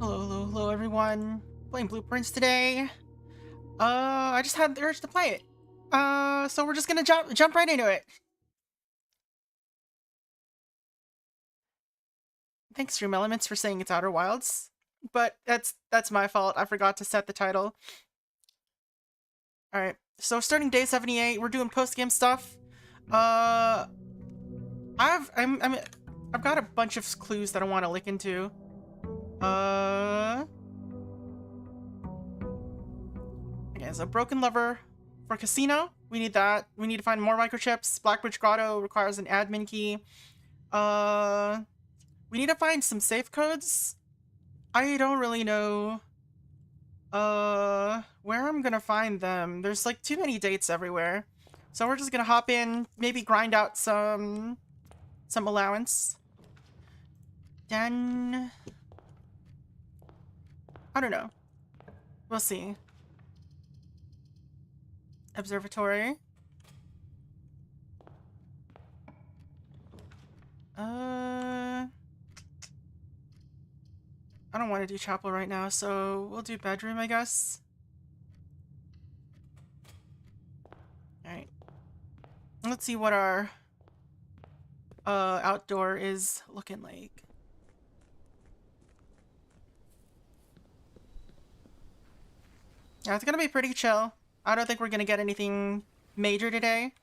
Hello everyone. Playing Blueprints today. I just had the urge to play it. So we're just gonna jump right into it. Thanks, Stream Elements, for saying it's Outer Wilds. But that's my fault. I forgot to set the title. Alright, so starting day 78, we're doing post-game stuff. I've got a bunch of clues that I want to look into. Okay, so broken lever for casino. We need that. We need to find more microchips. Blackbridge Grotto requires an admin key. We need to find some safe codes. I don't really know where I'm gonna find them. There's like too many dates everywhere. So we're just gonna hop in, maybe grind out some allowance. Then I don't know. We'll see. Observatory. I don't want to do chapel right now, so we'll do bedroom, I guess. Alright. Let's see what our outdoor is looking like. Yeah, it's gonna be pretty chill. I don't think we're gonna get anything major today.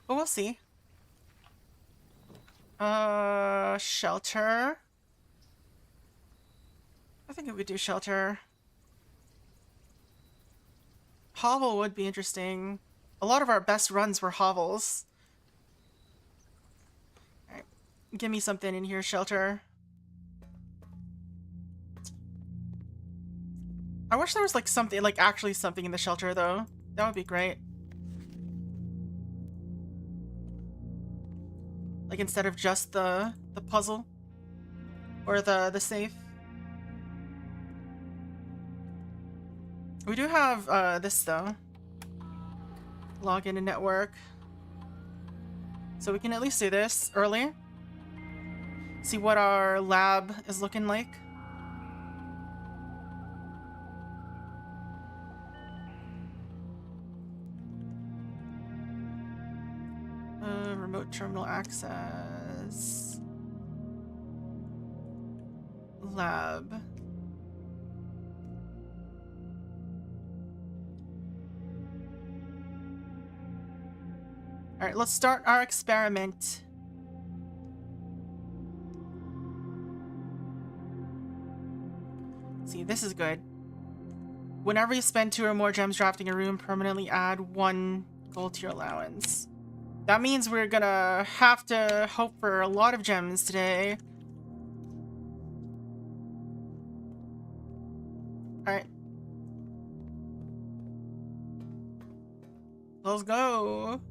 But we'll see. Shelter. I think we could do shelter. Hovel would be interesting. A lot of our best runs were hovels. Alright. Give me something in here, shelter. I wish there was like something, like actually something in the shelter though. That would be great. Like instead of just the puzzle or the safe. We do have this though. Log into network. So we can at least do this early. See what our lab is looking like. Remote terminal access. Lab. Alright, let's start our experiment. See, this is good. Whenever you spend 2 or more gems drafting a room, permanently add 1 gold to your allowance. That means we're gonna have to hope for a lot of gems today. Alright. Let's go.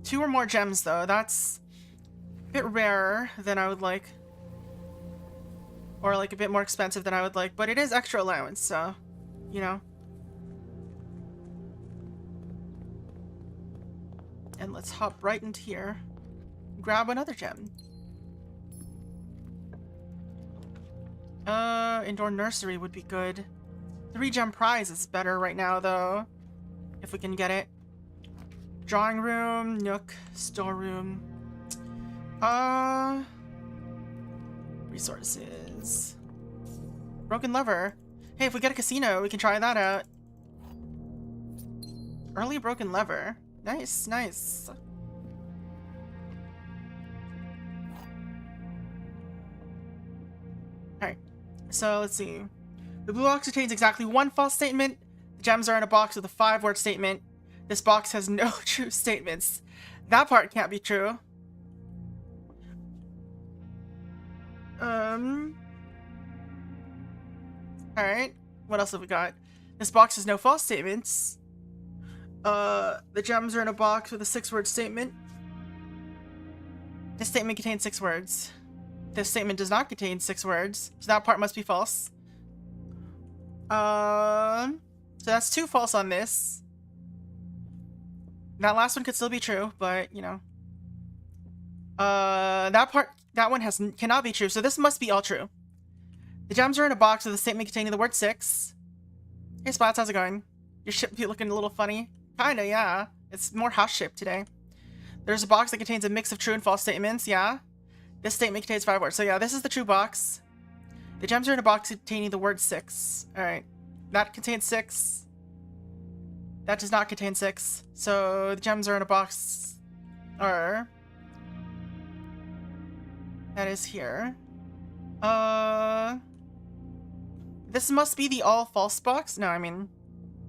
2 or more gems though, that's a bit rarer than I would like. Or like a bit more expensive than I would like, but it is extra allowance, so, you know. And let's hop right into here. Grab another gem. Indoor nursery would be good. 3 gem prize is better right now though. If we can get it. Drawing room, nook, storeroom. Resources. Broken lever. Hey, if we get a casino, we can try that out. Early broken lever. Nice, nice. Alright, so let's see. The blue box contains exactly 1 false statement. The gems are in a box with a 5-word statement. This box has no true statements. That part can't be true. Alright, what else have we got? This box has no false statements. The gems are in a box with a 6-word statement. This statement contains 6 words. This statement does not contain 6 words, so that part must be false. So that's 2 false on this. That last one could still be true, but you know. That one cannot be true, so this must be all true. The gems are in a box with a statement containing the word 6. Hey Spots, how's it going? Your ship be looking a little funny. Kinda, yeah. It's more house ship today. There's a box that contains a mix of true and false statements, yeah. This statement contains 5 words. So yeah, this is the true box. The gems are in a box containing the word 6. Alright. That contains 6. That does not contain 6. So the gems are in a box. Or that is here. This must be the all false box? No, I mean,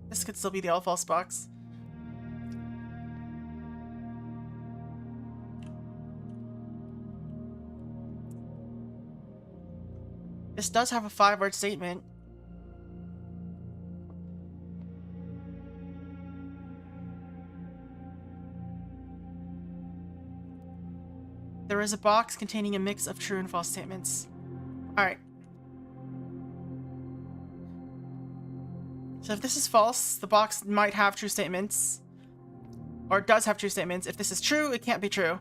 this could still be the all false box. This does have a 5-word statement. There is a box containing a mix of true and false statements. Alright. So if this is false, the box might have true statements. Or does have true statements. If this is true, it can't be true.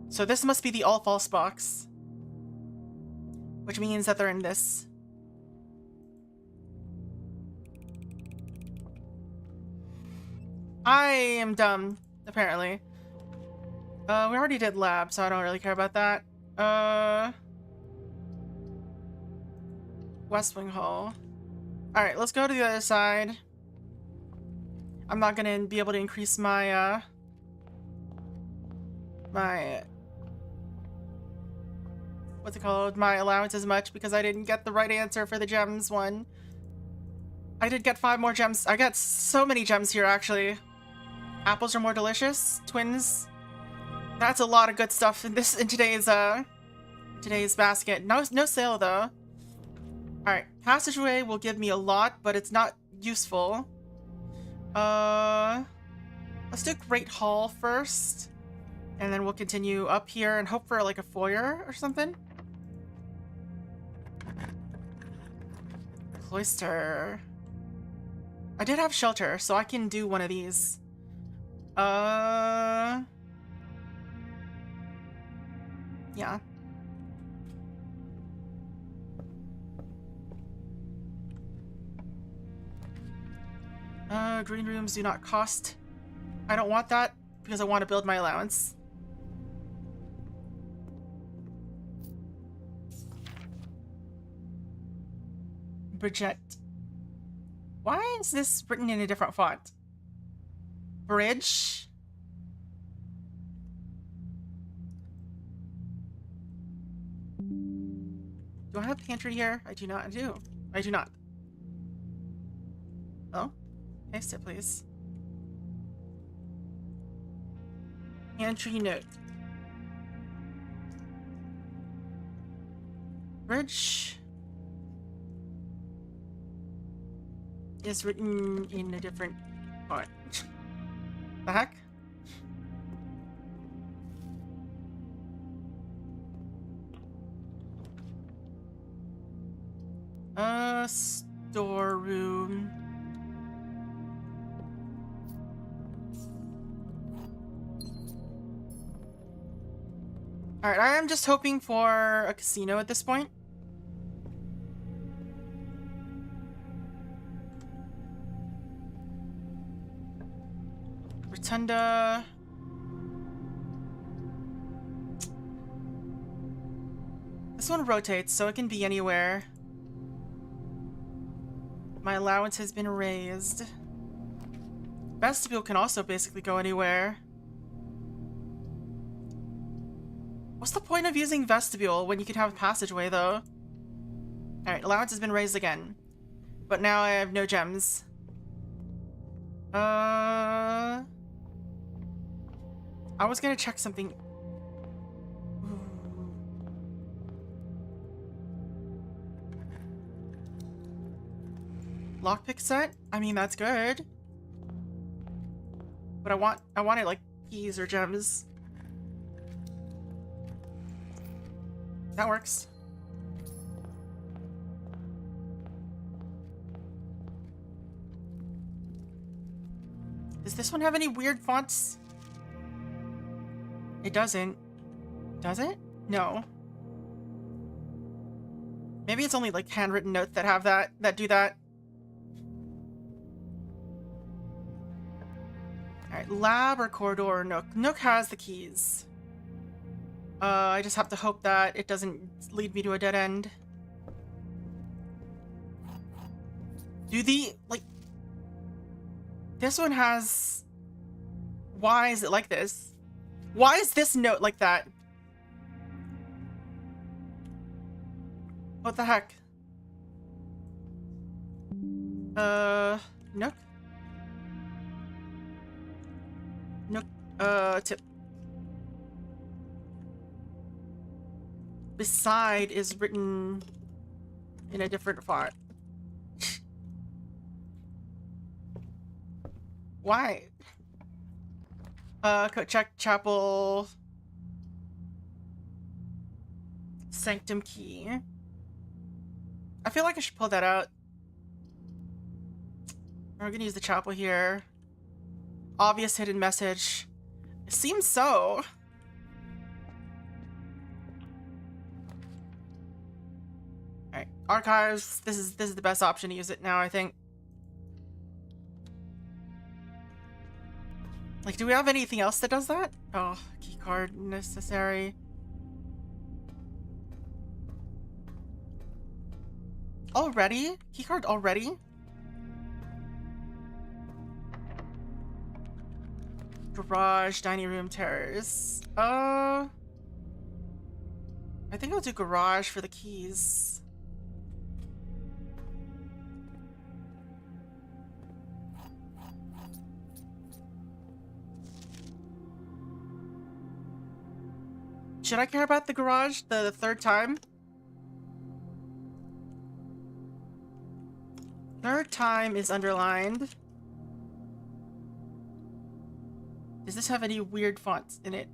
So this must be the all false box. Which means that they're in this. I am dumb, apparently. We already did lab, so I don't really care about that. West Wing Hall. Alright, let's go to the other side. I'm not gonna be able to increase my, what's it called? My allowance as much because I didn't get the right answer for the gems one. I did get 5 more gems. I got so many gems here, actually. Apples are more delicious. Twins. That's a lot of good stuff in today's basket. No sale though. Alright, passageway will give me a lot, but it's not useful. Let's do Great Hall first. And then we'll continue up here and hope for like a foyer or something. Cloister. I did have shelter, so I can do one of these. Yeah. Green rooms do not cost. I don't want that because I want to build my allowance. Bridget. Why is this written in a different font? Bridge. Do I have pantry here? I do not. I do not. Oh? Paste it, please. Pantry note. Bridge is written in a different font. The heck? Storeroom. Alright, I am just hoping for a casino at this point. Rotunda. This one rotates, so it can be anywhere. My allowance has been raised. Vestibule can also basically go anywhere. What's the point of using vestibule when you could have passageway, though? Alright, allowance has been raised again. But now I have no gems. I was gonna check something. Lockpick set? I mean, that's good. But I wanted like keys or gems. That works. Does this one have any weird fonts? It doesn't. Does it? No. Maybe it's only like handwritten notes that have that do that. Alright, lab or corridor or Nook? Nook has the keys. I just have to hope that it doesn't lead me to a dead end. Do the, like... This one has... Why is it like this? Why is this note like that? What the heck? Nook? Nook, tip. Beside is written in a different font. Why? Check chapel. Sanctum key. I feel like I should pull that out. We're gonna use the chapel here. Obvious hidden message. It seems so. Alright, archives. This is the best option to use it now, I think. Like, do we have anything else that does that? Oh, keycard necessary. Already? Keycard already? Garage, dining room, terrace. I think I'll do garage for the keys. Should I care about the garage the third time? Third time is underlined. Does this have any weird fonts in it?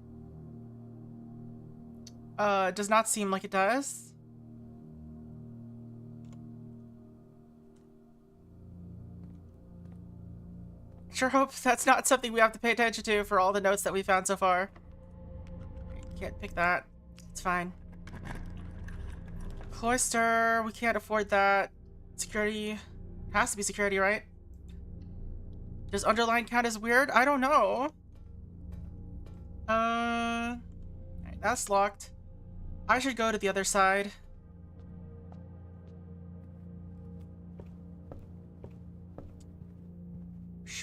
Does not seem like it does. Sure hope that's not something we have to pay attention to for all the notes that we found so far. Can't pick that. It's fine. Cloister, we can't afford that. Security. Has to be security, right? Does underline count as weird? I don't know. Alright, that's locked. I should go to the other side.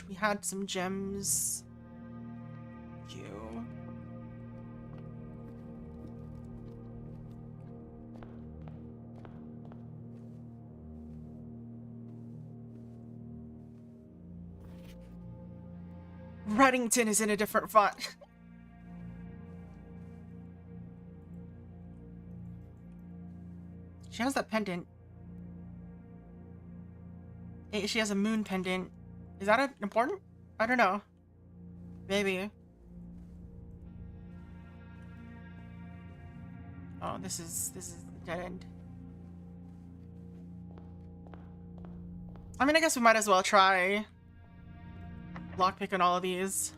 We had some gems. You. Reddington is in a different font. She has that pendant. She has a moon pendant. Is that important? I don't know. Maybe. Oh, this is the dead end. I mean, I guess we might as well try lockpick on all of these.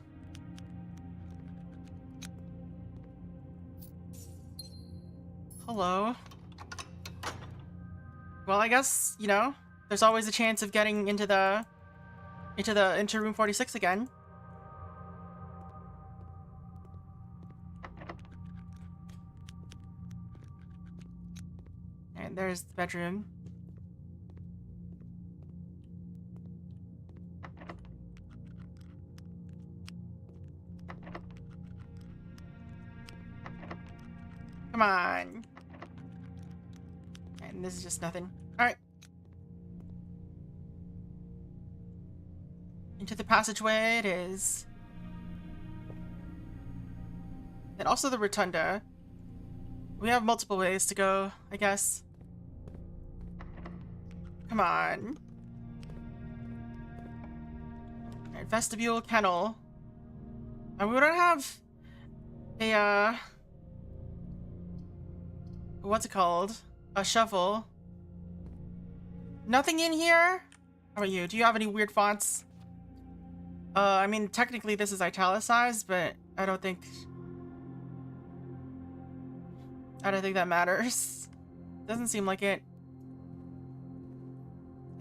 Hello. Well, I guess, you know, there's always a chance of getting into room 46 again. And there's the bedroom. Come on. And this is just nothing. Alright. Into the passageway it is. And also the rotunda. We have multiple ways to go, I guess. Come on. Alright, vestibule, kennel. And we don't have a, what's it called? A shovel. Nothing in here? How about you? Do you have any weird fonts? I mean, technically this is italicized, but I don't think that matters. Doesn't seem like it.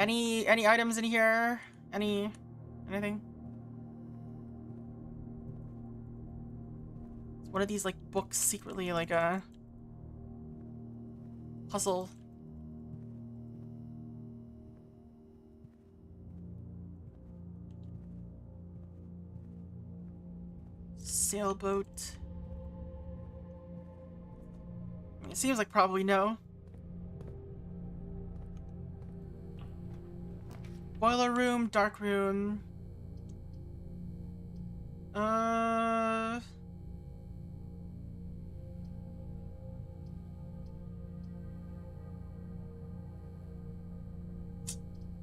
Any items in here? Anything? It's one of these like books secretly like a puzzle. Sailboat. I mean, it seems like probably no. Boiler room, dark room. I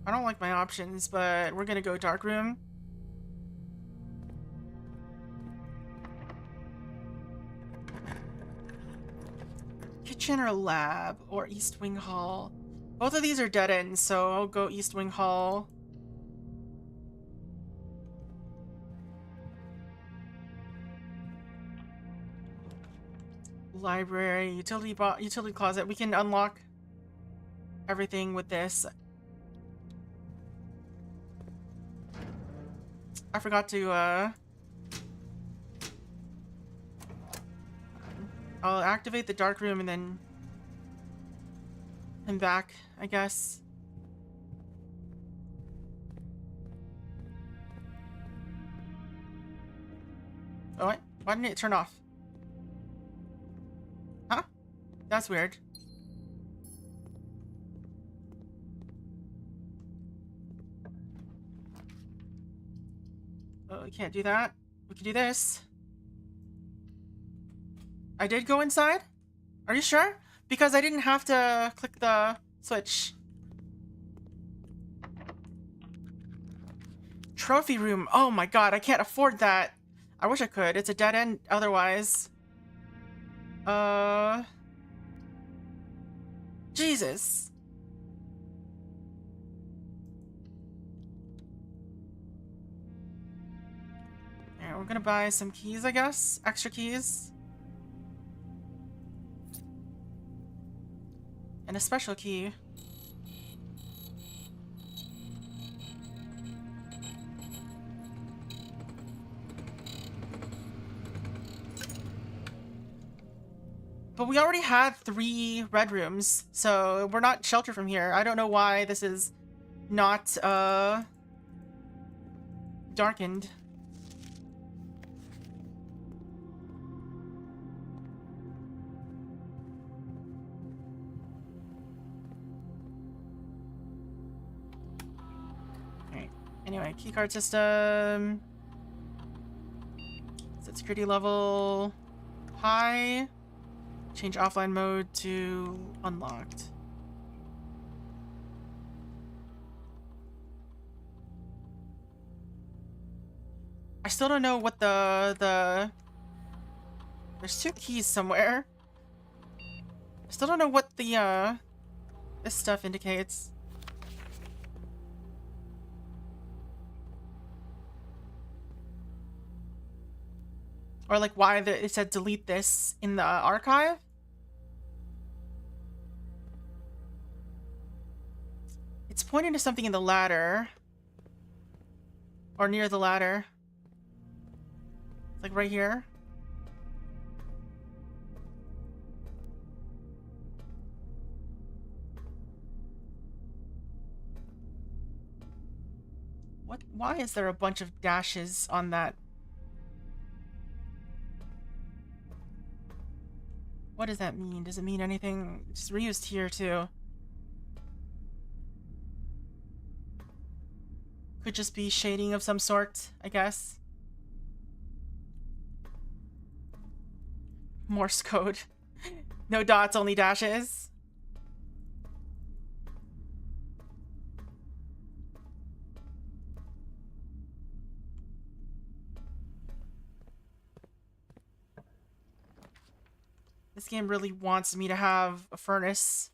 don't like my options, but we're gonna go dark room. Kitchen or lab or East Wing Hall. Both of these are dead ends, so I'll go East Wing Hall. Library, utility closet. We can unlock everything with this. I forgot to I'll activate the dark room and then come back, I guess. Oh, what? Why didn't it turn off? Huh? That's weird. Oh, we can't do that. We can do this. I did go inside? Are you sure? Because I didn't have to click the switch. Trophy room. Oh my god, I can't afford that. I wish I could. It's a dead end otherwise. Jesus. Yeah, we're gonna buy some keys, I guess. Extra keys. And a special key. But we already had 3 red rooms, so we're not sheltered from here. I don't know why this is not, darkened. Alright, anyway, keycard system. Set security level high. Change offline mode to unlocked. I still don't know what there's 2 keys somewhere. I still don't know what the this stuff indicates. Or like why it said delete this in the archive. It's pointing to something in the ladder. Or near the ladder. Like right here. Why is there a bunch of dashes on that? What does that mean? Does it mean anything? It's reused here too. Could just be shading of some sort, I guess. Morse code. No dots, only dashes. This game really wants me to have a furnace.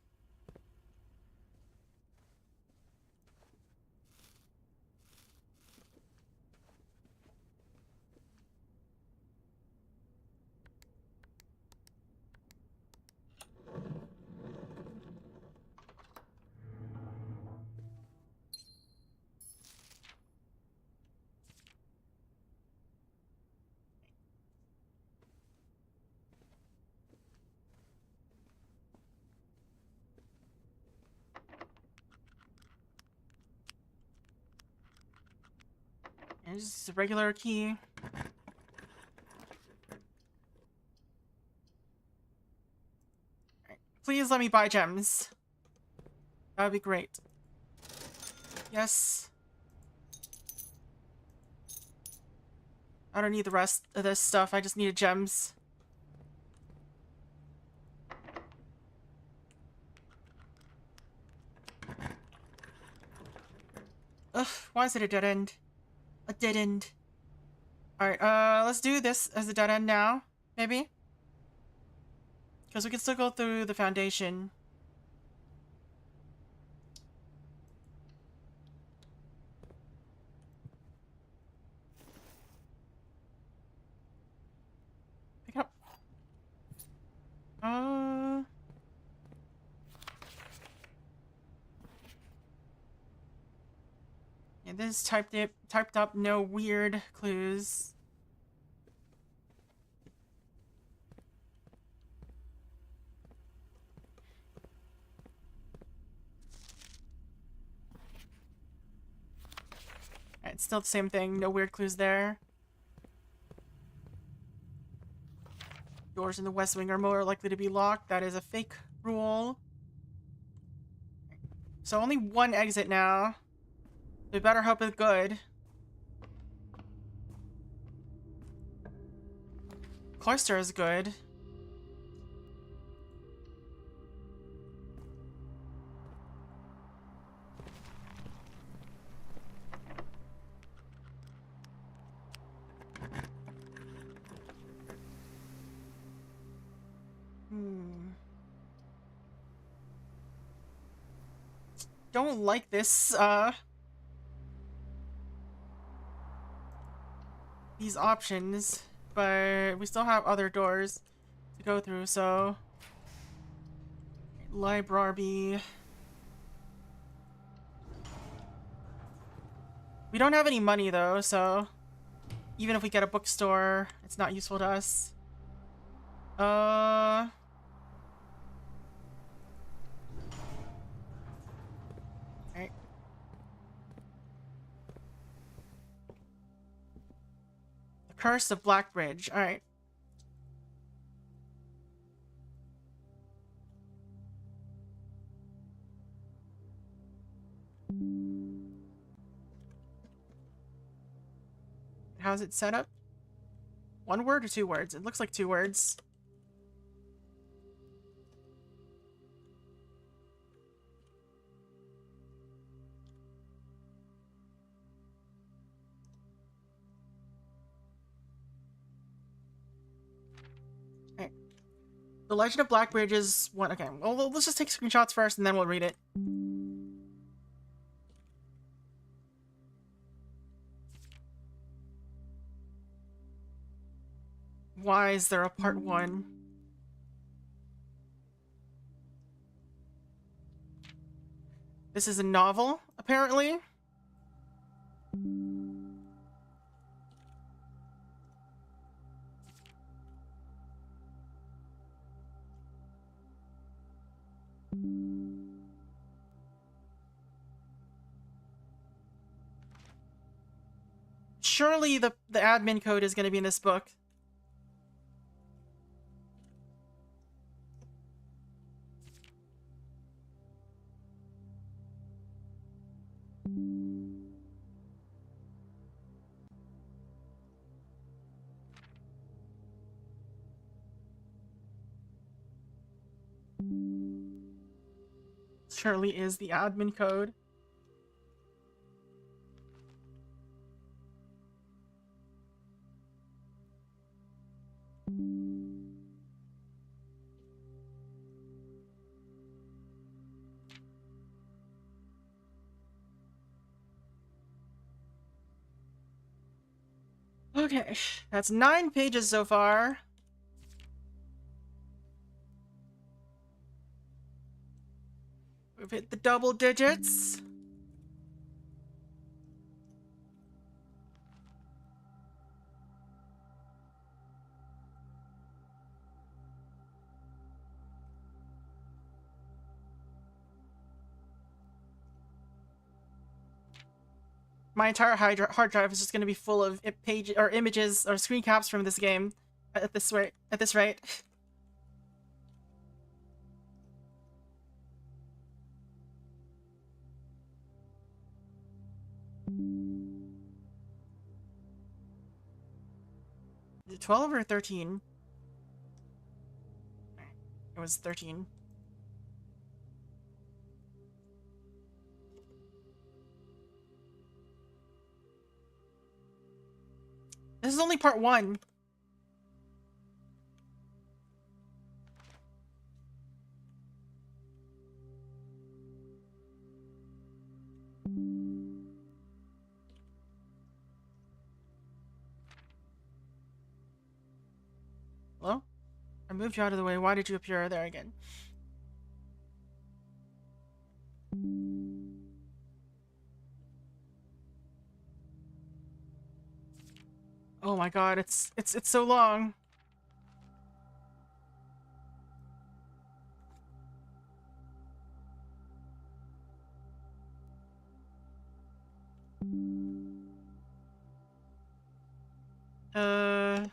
And just a regular key. Alright. Please let me buy gems. That would be great. Yes. I don't need the rest of this stuff. I just needed gems. Ugh, why is it a dead end? A dead end. Alright, let's do this as a dead end now, maybe? Because we can still go through the foundation. Pick it up. Yeah, this is typed up, no weird clues. Alright, it's still the same thing, no weird clues there. Doors in the West Wing are more likely to be locked. That is a fake rule. So only one exit now. We better hope it's good. Cloister is good. Don't like this, these options, but we still have other doors to go through, so... Library. We don't have any money, though, so... Even if we get a bookstore, it's not useful to us. Alright. The Curse of Blackbridge. Alright. How's it set up? One word or 2 words? It looks like 2 words. Okay. The Legend of Blackbridge is one. Okay, well, let's just take screenshots first and then we'll read it. Why is there a part 1? This is a novel, apparently. Surely the admin code is going to be in this book. Surely is the admin code. Okay, that's 9 pages so far. We've hit the double digits. My entire hard drive is just going to be full of page or images or screen caps from this game at this rate. At this rate. Is it 12 or 13? It was 13. This is only part 1. Hello? I moved you out of the way. Why did you appear there again? Oh my god, it's so long. Uh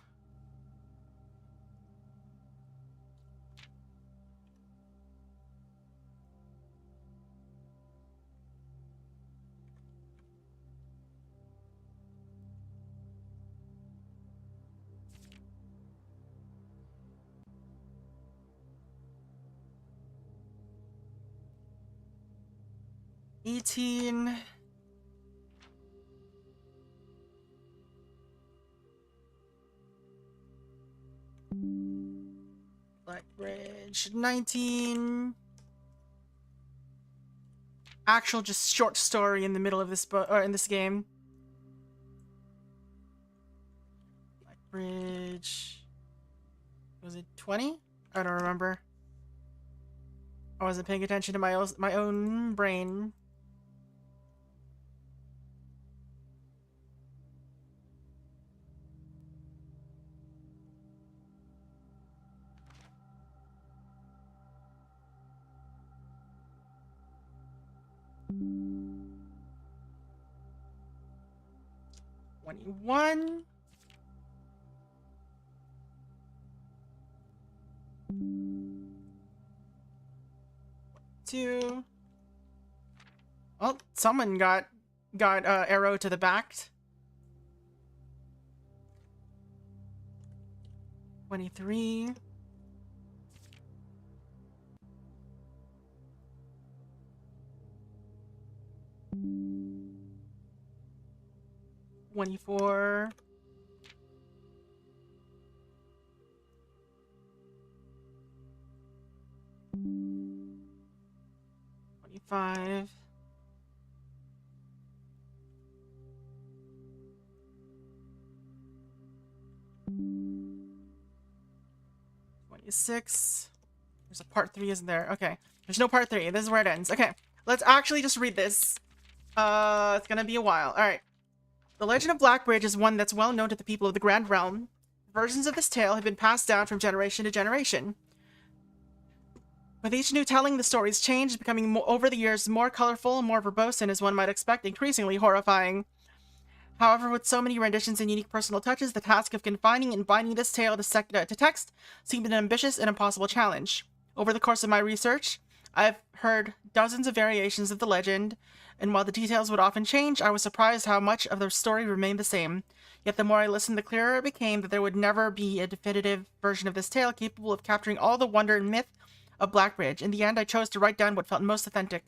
18. Blackbridge, 19. Actual just short story in the middle of this book or in this game. Blackbridge. Was it 20? I don't remember. I wasn't paying attention to my own brain. One. Two. Oh, someone got arrow to the back. 23. 24. 25. 26. There's a part 3, isn't there? Okay. There's no part 3. This is where it ends. Okay. Let's actually just read this. It's gonna be a while. Alright. The legend of Blackbridge is one that's well known to the people of the Grand Realm. Versions of this tale have been passed down from generation to generation. With each new telling, the stories change, becoming over the years more colorful, more verbose, and as one might expect, increasingly horrifying. However, with so many renditions and unique personal touches, the task of confining and binding this tale to text seemed an ambitious and impossible challenge. Over the course of my research, I've heard dozens of variations of the legend, and while the details would often change, I was surprised how much of the story remained the same. Yet the more I listened, the clearer it became that there would never be a definitive version of this tale capable of capturing all the wonder and myth of Blackbridge. In the end, I chose to write down what felt most authentic.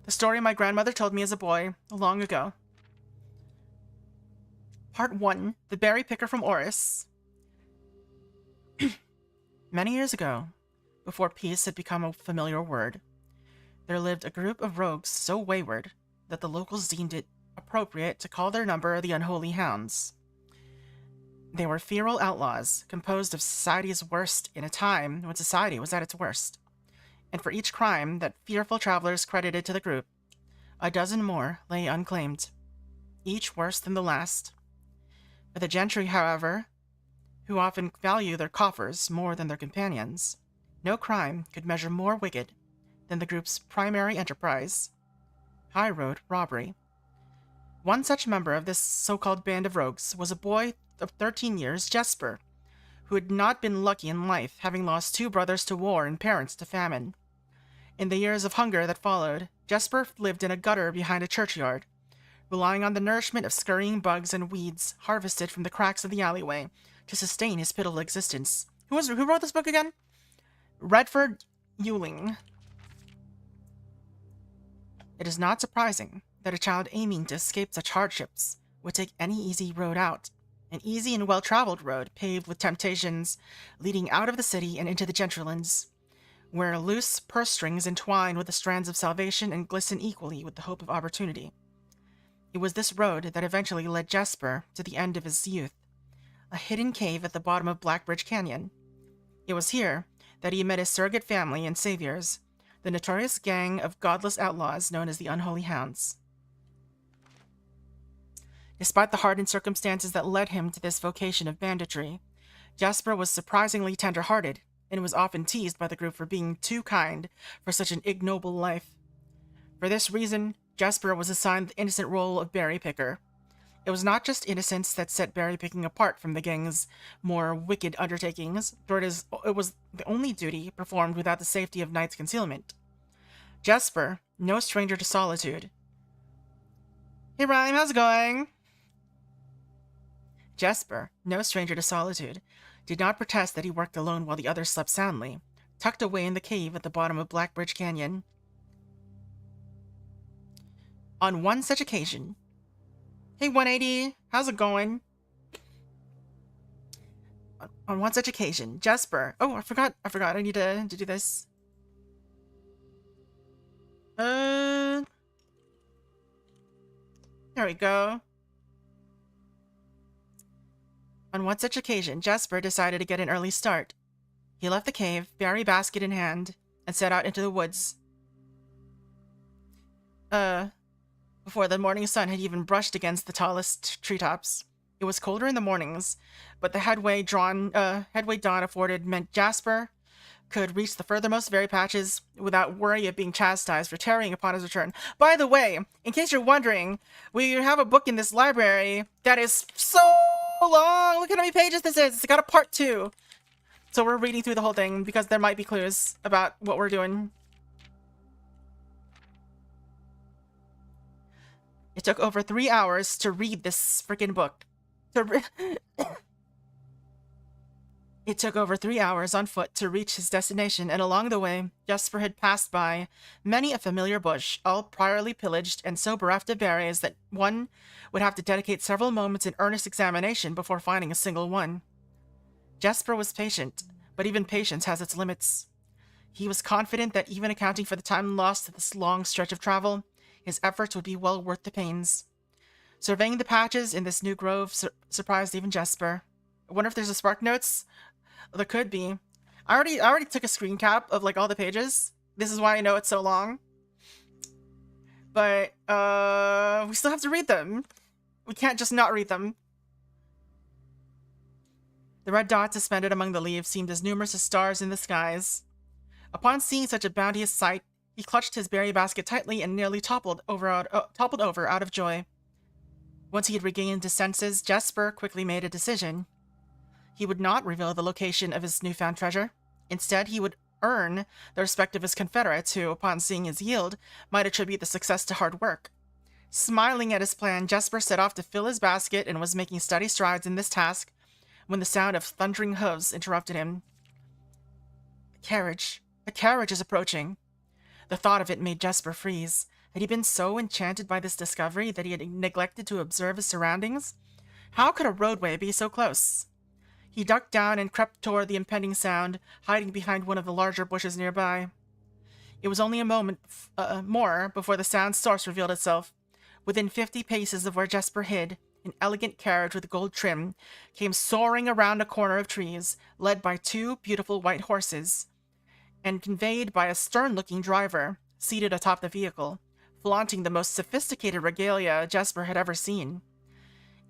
The story my grandmother told me as a boy, long ago. Part 1. The Berry Picker from Oris. Many years ago, before peace had become a familiar word, there lived a group of rogues so wayward that the locals deemed it appropriate to call their number the Unholy Hounds. They were feral outlaws, composed of society's worst in a time when society was at its worst. And for each crime that fearful travelers credited to the group, a dozen more lay unclaimed, each worse than the last. For the gentry, however, who often value their coffers more than their companions, no crime could measure more wicked than the group's primary enterprise, high-road robbery. One such member of this so-called band of rogues was a boy of 13 years, Jesper, who had not been lucky in life, having lost 2 brothers to war and parents to famine. In the years of hunger that followed, Jesper lived in a gutter behind a churchyard, relying on the nourishment of scurrying bugs and weeds harvested from the cracks of the alleyway to sustain his pitiful existence. Who wrote this book again? Redford Ewing. It is not surprising that a child aiming to escape such hardships would take any easy road out, an easy and well-traveled road paved with temptations leading out of the city and into the gentrylands, where loose purse strings entwine with the strands of salvation and glisten equally with the hope of opportunity. It was this road that eventually led Jesper to the end of his youth, a hidden cave at the bottom of Blackbridge Canyon. It was here that he met his surrogate family and saviors, the notorious gang of godless outlaws known as the Unholy Hounds. Despite the hardened circumstances that led him to this vocation of banditry, Jesper was surprisingly tender-hearted, and was often teased by the group for being too kind for such an ignoble life. For this reason, Jesper was assigned the innocent role of berry picker. It was not just innocence that set berry picking apart from the gang's more wicked undertakings, for it was the only duty performed without the safety of night's concealment. Jesper, no stranger to solitude. Hey Rhyme, how's it going? Jesper, no stranger to solitude, did not protest that he worked alone while the others slept soundly, tucked away in the cave at the bottom of Blackbridge Canyon. On one such occasion... Hey 180, how's it going? On one such occasion, Jesper... Oh, I forgot, I need to do this. There we go. On one such occasion, Jesper decided to get an early start. He left the cave, berry basket in hand, and set out into the woods. Before the morning sun had even brushed against the tallest treetops. It was colder in the mornings, but the headway dawn afforded meant Jesper could reach the furthermost berry patches without worry of being chastised for tarrying upon his return. By the way, in case you're wondering, we have a book in this library that is so long. Look at how many pages this is. It's got a part 2. So we're reading through the whole thing because there might be clues about what we're doing. It took over 3 hours to read this freaking book. It took over 3 hours on foot to reach his destination, and along the way, Jesper had passed by many a familiar bush, all priorly pillaged and so bereft of berries that one would have to dedicate several moments in earnest examination before finding a single one. Jesper was patient, but even patience has its limits. He was confident that even accounting for the time lost to this long stretch of travel, his efforts would be well worth the pains. Surveying the patches in this new grove surprised even Jesper. I wonder if there's a spark notes? There could be. I already took a screen cap of like all the pages. This is why I know it's so long. But we still have to read them. We can't just not read them. The red dots suspended among the leaves seemed as numerous as stars in the skies. Upon seeing such a bounteous sight, he clutched his berry basket tightly and nearly toppled over out of joy. Once he had regained his senses, Jesper quickly made a decision. He would not reveal the location of his newfound treasure. Instead, he would earn the respect of his confederates who, upon seeing his yield, might attribute the success to hard work. Smiling at his plan, Jesper set off to fill his basket and was making steady strides in this task when the sound of thundering hooves interrupted him. A carriage is approaching. The thought of it made Jesper freeze. Had he been so enchanted by this discovery that he had neglected to observe his surroundings? How could a roadway be so close? He ducked down and crept toward the impending sound, hiding behind one of the larger bushes nearby. It was only a moment more before the sound's source revealed itself. Within 50 paces of where Jesper hid, an elegant carriage with gold trim, came soaring around a corner of trees, led by two beautiful white horses, and conveyed by a stern-looking driver, seated atop the vehicle, flaunting the most sophisticated regalia Jesper had ever seen.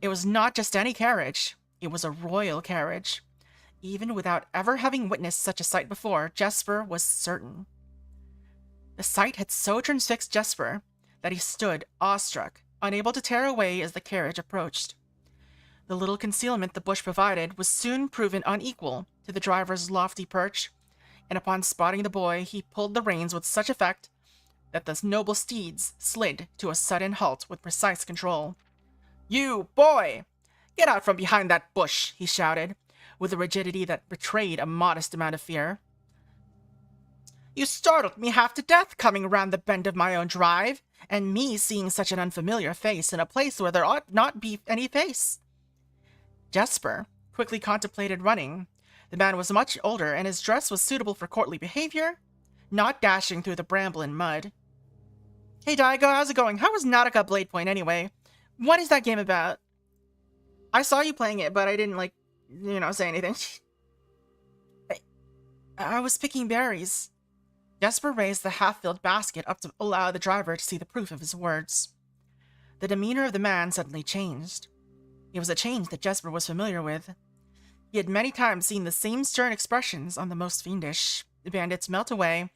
It was not just any carriage, it was a royal carriage. Even without ever having witnessed such a sight before, Jesper was certain. The sight had so transfixed Jesper that he stood awestruck, unable to tear away as the carriage approached. The little concealment the bush provided was soon proven unequal to the driver's lofty perch, and upon spotting the boy, he pulled the reins with such effect that the noble steeds slid to a sudden halt with precise control. "You, boy! Get out from behind that bush!" he shouted, with a rigidity that betrayed a modest amount of fear. "You startled me half to death coming around the bend of my own drive, and me seeing such an unfamiliar face in a place where there ought not be any face." Jesper quickly contemplated running. The man was much older, and his dress was suitable for courtly behavior, not dashing through the bramble and mud. "Hey, Daigo, how's it going? How was Nautica Blade Point, anyway? What is that game about? I saw you playing it, but I didn't, say anything." I was picking berries." Jesper raised the half-filled basket up to allow the driver to see the proof of his words. The demeanor of the man suddenly changed. It was a change that Jesper was familiar with. He had many times seen the same stern expressions on the most fiendish bandits melt away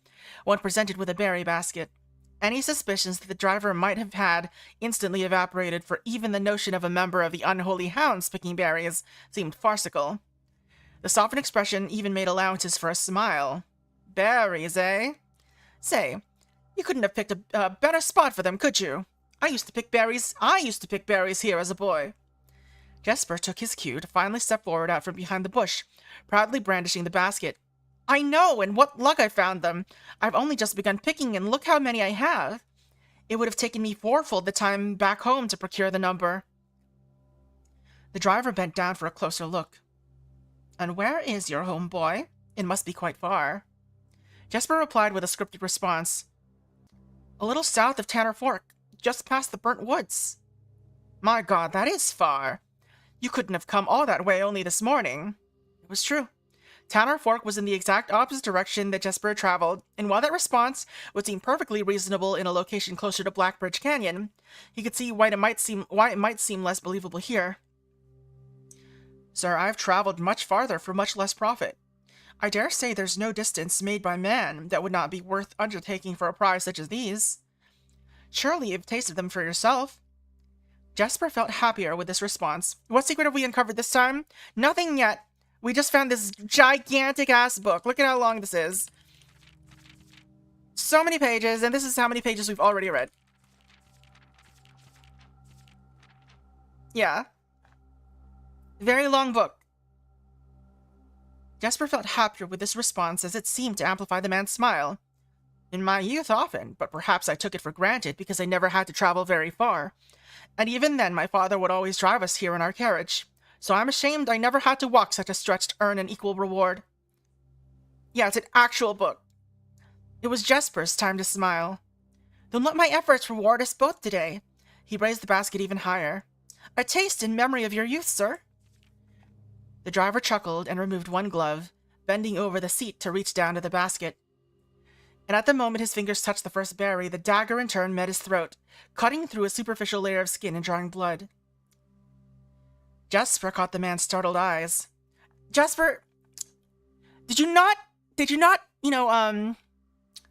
when presented with a berry basket. Any suspicions that the driver might have had instantly evaporated, for even the notion of a member of the unholy hounds picking berries seemed farcical. The softened expression even made allowances for a smile. "Berries, eh? Say, you couldn't have picked a better spot for them, could you? I used to pick berries here as a boy." Jesper took his cue to finally step forward out from behind the bush, proudly brandishing the basket. "I know, and what luck I found them! I've only just begun picking, and look how many I have. It would have taken me fourfold the time back home to procure the number." The driver bent down for a closer look. "And where is your home, boy? It must be quite far." Jesper replied with a scripted response. "A little south of Tanner Fork, just past the burnt woods." "My God, that is far. You couldn't have come all that way only this morning." It was true. Tanner Fork was in the exact opposite direction that Jesper had traveled, and while that response would seem perfectly reasonable in a location closer to Blackbridge Canyon, he could see why it might seem less believable here. "Sir, I've traveled much farther for much less profit. I dare say there's no distance made by man that would not be worth undertaking for a prize such as these. Surely you've tasted them for yourself." Jesper felt happier with this response. What secret have we uncovered this time? Nothing yet. We just found this gigantic-ass book. Look at how long this is. So many pages, and this is how many pages we've already read. Yeah. Very long book. Jesper felt happier with this response, as it seemed to amplify the man's smile. "In my youth, often, but perhaps I took it for granted because I never had to travel very far. And even then, my father would always drive us here in our carriage, so I'm ashamed I never had to walk such a stretch to earn an equal reward." Yeah, it's an actual book. It was Jesper's time to smile. "Then let my efforts reward us both today." He raised the basket even higher. "A taste in memory of your youth, sir." The driver chuckled and removed one glove, bending over the seat to reach down to the basket. And at the moment his fingers touched the first berry, the dagger in turn met his throat, cutting through a superficial layer of skin and drawing blood. Jesper caught the man's startled eyes. "Jesper, did you not,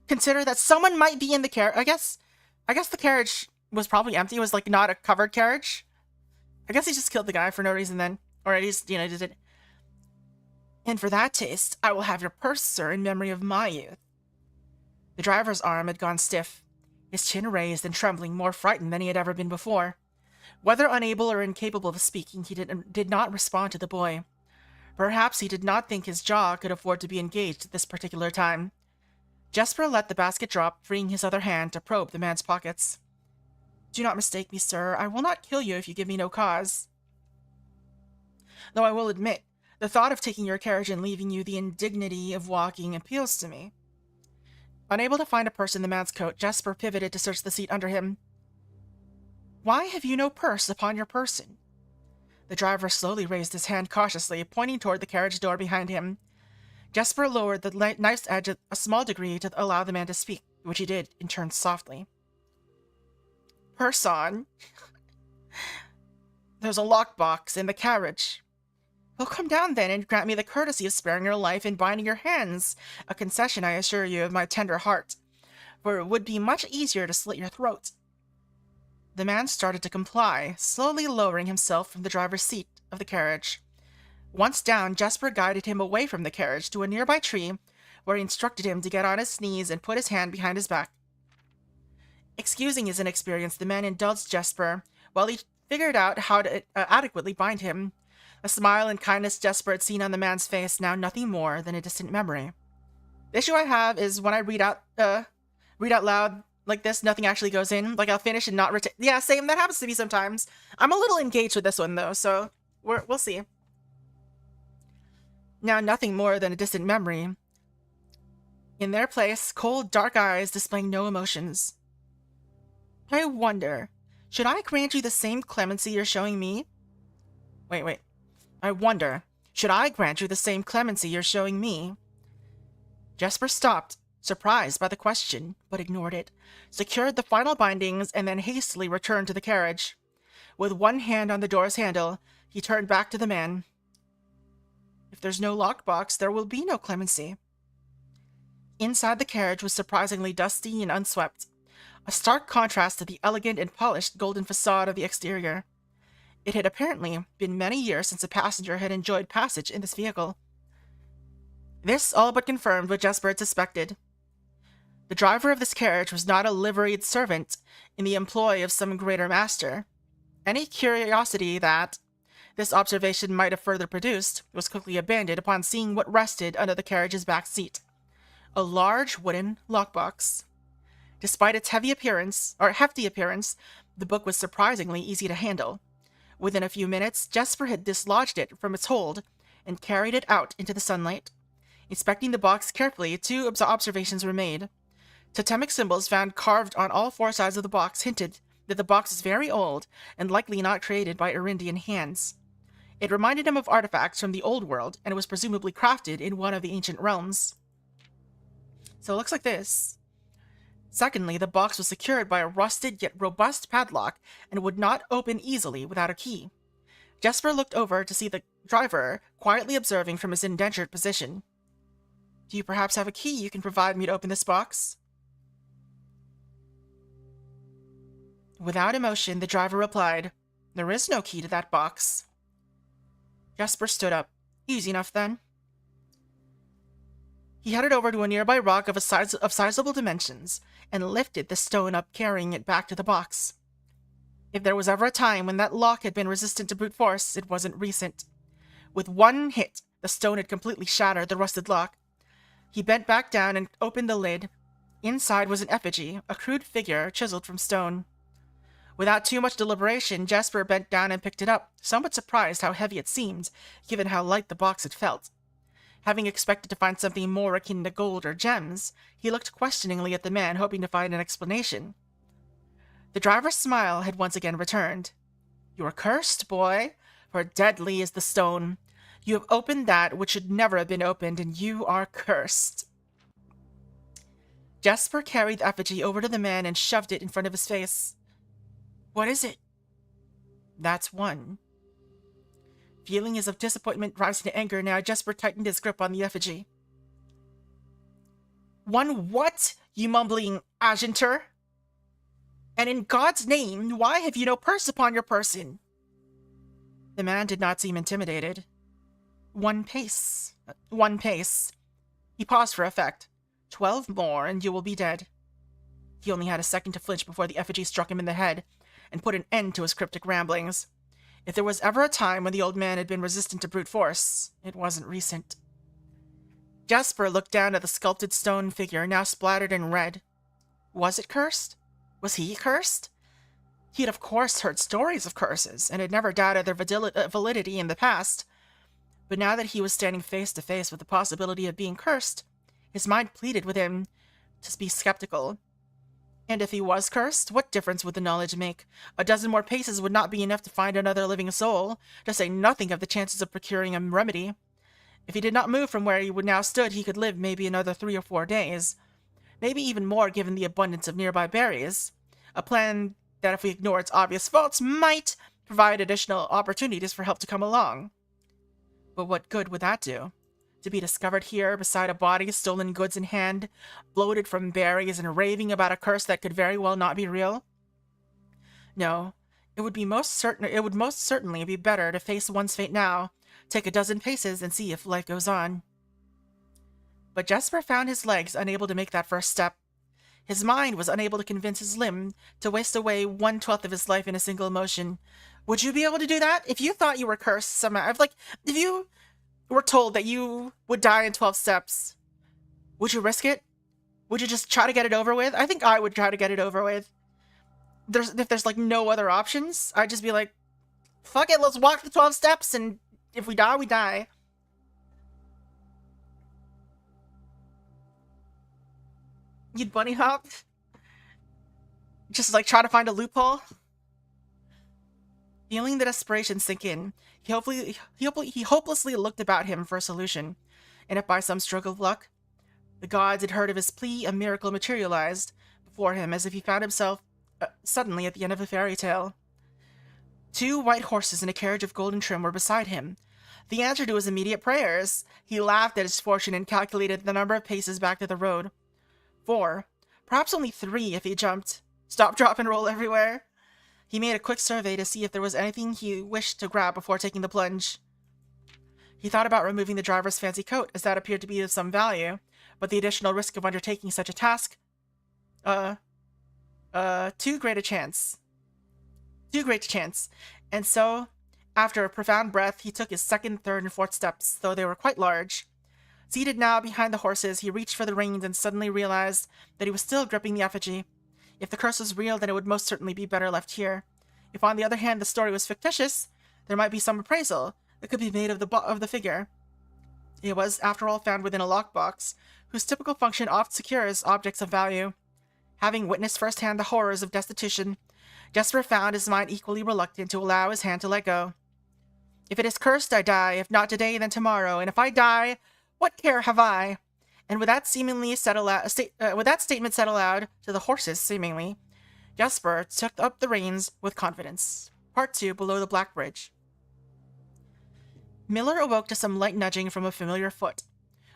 consider that someone might be in the carriage? I guess the carriage was probably empty. It was, not a covered carriage. I guess he just killed the guy for no reason then. Or at least, did it. And for that taste, I will have your purse, sir, in memory of my youth." The driver's arm had gone stiff, his chin raised and trembling, more frightened than he had ever been before. Whether unable or incapable of speaking, he did not respond to the boy. Perhaps he did not think his jaw could afford to be engaged at this particular time. Jesper let the basket drop, freeing his other hand to probe the man's pockets. "Do not mistake me, sir. I will not kill you if you give me no cause. Though I will admit, the thought of taking your carriage and leaving you the indignity of walking appeals to me." Unable to find a purse in the man's coat, Jesper pivoted to search the seat under him. "Why have you no purse upon your person?" The driver slowly raised his hand cautiously, pointing toward the carriage door behind him. Jesper lowered the knife's edge a small degree to allow the man to speak, which he did, in turn softly. Person, there's a lockbox in the carriage. Well, come down then and grant me the courtesy of sparing your life and binding your hands, a concession, I assure you, of my tender heart, for it would be much easier to slit your throat. The man started to comply, slowly lowering himself from the driver's seat of the carriage. Once down, Jesper guided him away from the carriage to a nearby tree, where he instructed him to get on his knees and put his hand behind his back. Excusing his inexperience, the man indulged Jesper, while he figured out how to adequately bind him. A smile and kindness Jesper had seen on the man's face, now nothing more than a distant memory. The issue I have is when I read out loud like this, nothing actually goes in. Like, I'll finish and not retain. Yeah, same. That happens to me sometimes. I'm a little engaged with this one, though, so we'll see. Now nothing more than a distant memory. In their place, cold, dark eyes displaying no emotions. I wonder, should I grant you the same clemency you're showing me? Wait. I wonder, should I grant you the same clemency you're showing me? Jesper stopped, surprised by the question, but ignored it, secured the final bindings, and then hastily returned to the carriage. With one hand on the door's handle, he turned back to the man. If there's no lockbox, there will be no clemency. Inside the carriage was surprisingly dusty and unswept, a stark contrast to the elegant and polished golden facade of the exterior. It had apparently been many years since a passenger had enjoyed passage in this vehicle. This all but confirmed what Jesper had suspected. The driver of this carriage was not a liveried servant in the employ of some greater master. Any curiosity that this observation might have further produced was quickly abandoned upon seeing what rested under the carriage's back seat. A large wooden lockbox. Despite its hefty appearance, the book was surprisingly easy to handle. Within a few minutes, Jesper had dislodged it from its hold and carried it out into the sunlight. Inspecting the box carefully, two observations were made. Totemic symbols found carved on all four sides of the box hinted that the box was very old and likely not created by Erindian hands. It reminded him of artifacts from the old world and was presumably crafted in one of the ancient realms. So it looks like this. Secondly, the box was secured by a rusted yet robust padlock and would not open easily without a key. Jesper looked over to see the driver quietly observing from his indentured position. Do you perhaps have a key you can provide me to open this box? Without emotion, the driver replied, There is no key to that box. Jesper stood up. Easy enough, then. He headed over to a nearby rock of sizable dimensions and lifted the stone up, carrying it back to the box. If there was ever a time when that lock had been resistant to brute force, it wasn't recent. With one hit, the stone had completely shattered the rusted lock. He bent back down and opened the lid. Inside was an effigy, a crude figure chiseled from stone. Without too much deliberation, Jesper bent down and picked it up, somewhat surprised how heavy it seemed, given how light the box had felt. Having expected to find something more akin to gold or gems, he looked questioningly at the man, hoping to find an explanation. The driver's smile had once again returned. You are cursed, boy, for deadly is the stone. You have opened that which should never have been opened, and you are cursed. Jesper carried the effigy over to the man and shoved it in front of his face. What is it? That's one. Feeling as of disappointment rising to anger now, Jesper tightened his grip on the effigy. One what, you mumbling agenter? And in God's name, why have you no purse upon your person? The man did not seem intimidated. One pace. He paused for effect. 12 more, and you will be dead. He only had a second to flinch before the effigy struck him in the head and put an end to his cryptic ramblings. If there was ever a time when the old man had been resistant to brute force, it wasn't recent. Jesper looked down at the sculpted stone figure, now splattered in red. Was it cursed? Was he cursed? He had of course heard stories of curses, and had never doubted their validity in the past. But now that he was standing face to face with the possibility of being cursed, his mind pleaded with him to be skeptical. And if he was cursed, what difference would the knowledge make? A dozen more paces would not be enough to find another living soul, to say nothing of the chances of procuring a remedy. If he did not move from where he would now stood, he could live maybe another 3 or 4 days. Maybe even more given the abundance of nearby berries. A plan that, if we ignore its obvious faults, might provide additional opportunities for help to come along. But what good would that do? To be discovered here beside a body, stolen goods in hand, bloated from berries, and raving about a curse that could very well not be real? No, it would most certainly be better to face one's fate now, take a dozen paces, and see if life goes on. But Jesper found his legs unable to make that first step. His mind was unable to convince his limb to waste away 1/12 of his life in a single motion. Would you be able to do that? If you thought you were cursed somehow, if you were told that you would die in 12 steps, would you risk it? Would you just try to get it over with? I think I would try to get it over with. If there's like no other options, I'd just be like, fuck it, let's walk the 12 steps, and if we die, we die. You'd bunny hop? Just like try to find a loophole? Feeling the desperation sink in, he hopelessly looked about him for a solution, and if by some stroke of luck the gods had heard of his plea, a miracle materialized before him as if he found himself suddenly at the end of a fairy tale. 2 white horses and a carriage of golden trim were beside him. The answer to his immediate prayers. He laughed at his fortune and calculated the number of paces back to the road. 4, perhaps only 3 if he jumped. Stop, drop, and roll everywhere. He made a quick survey to see if there was anything he wished to grab before taking the plunge. He thought about removing the driver's fancy coat, as that appeared to be of some value, but the additional risk of undertaking such a task... too great a chance. And so, after a profound breath, he took his 2nd, 3rd, and 4th steps, though they were quite large. Seated now behind the horses, he reached for the reins and suddenly realized that he was still gripping the effigy. If the curse was real, then it would most certainly be better left here. If, on the other hand, the story was fictitious, there might be some appraisal that could be made of the figure. It was, after all, found within a lockbox, whose typical function oft secures objects of value. Having witnessed firsthand the horrors of destitution, Jesper found his mind equally reluctant to allow his hand to let go. If it is cursed, I die. If not today, then tomorrow. And if I die, what care have I? And with that statement said aloud to the horses, seemingly, Jesper took up the reins with confidence. Part 2, Below the Black Bridge. Miller awoke to some light nudging from a familiar foot.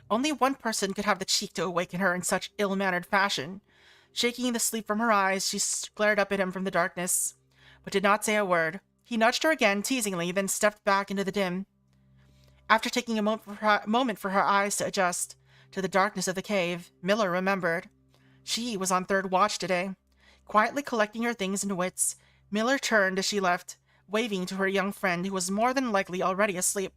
Only one person could have the cheek to awaken her in such ill-mannered fashion. Shaking the sleep from her eyes, she glared up at him from the darkness, but did not say a word. He nudged her again, teasingly, then stepped back into the dim. After taking a moment for her eyes to adjust to the darkness of the cave, Miller remembered. She was on 3rd watch today. Quietly collecting her things and wits, Miller turned as she left, waving to her young friend, who was more than likely already asleep.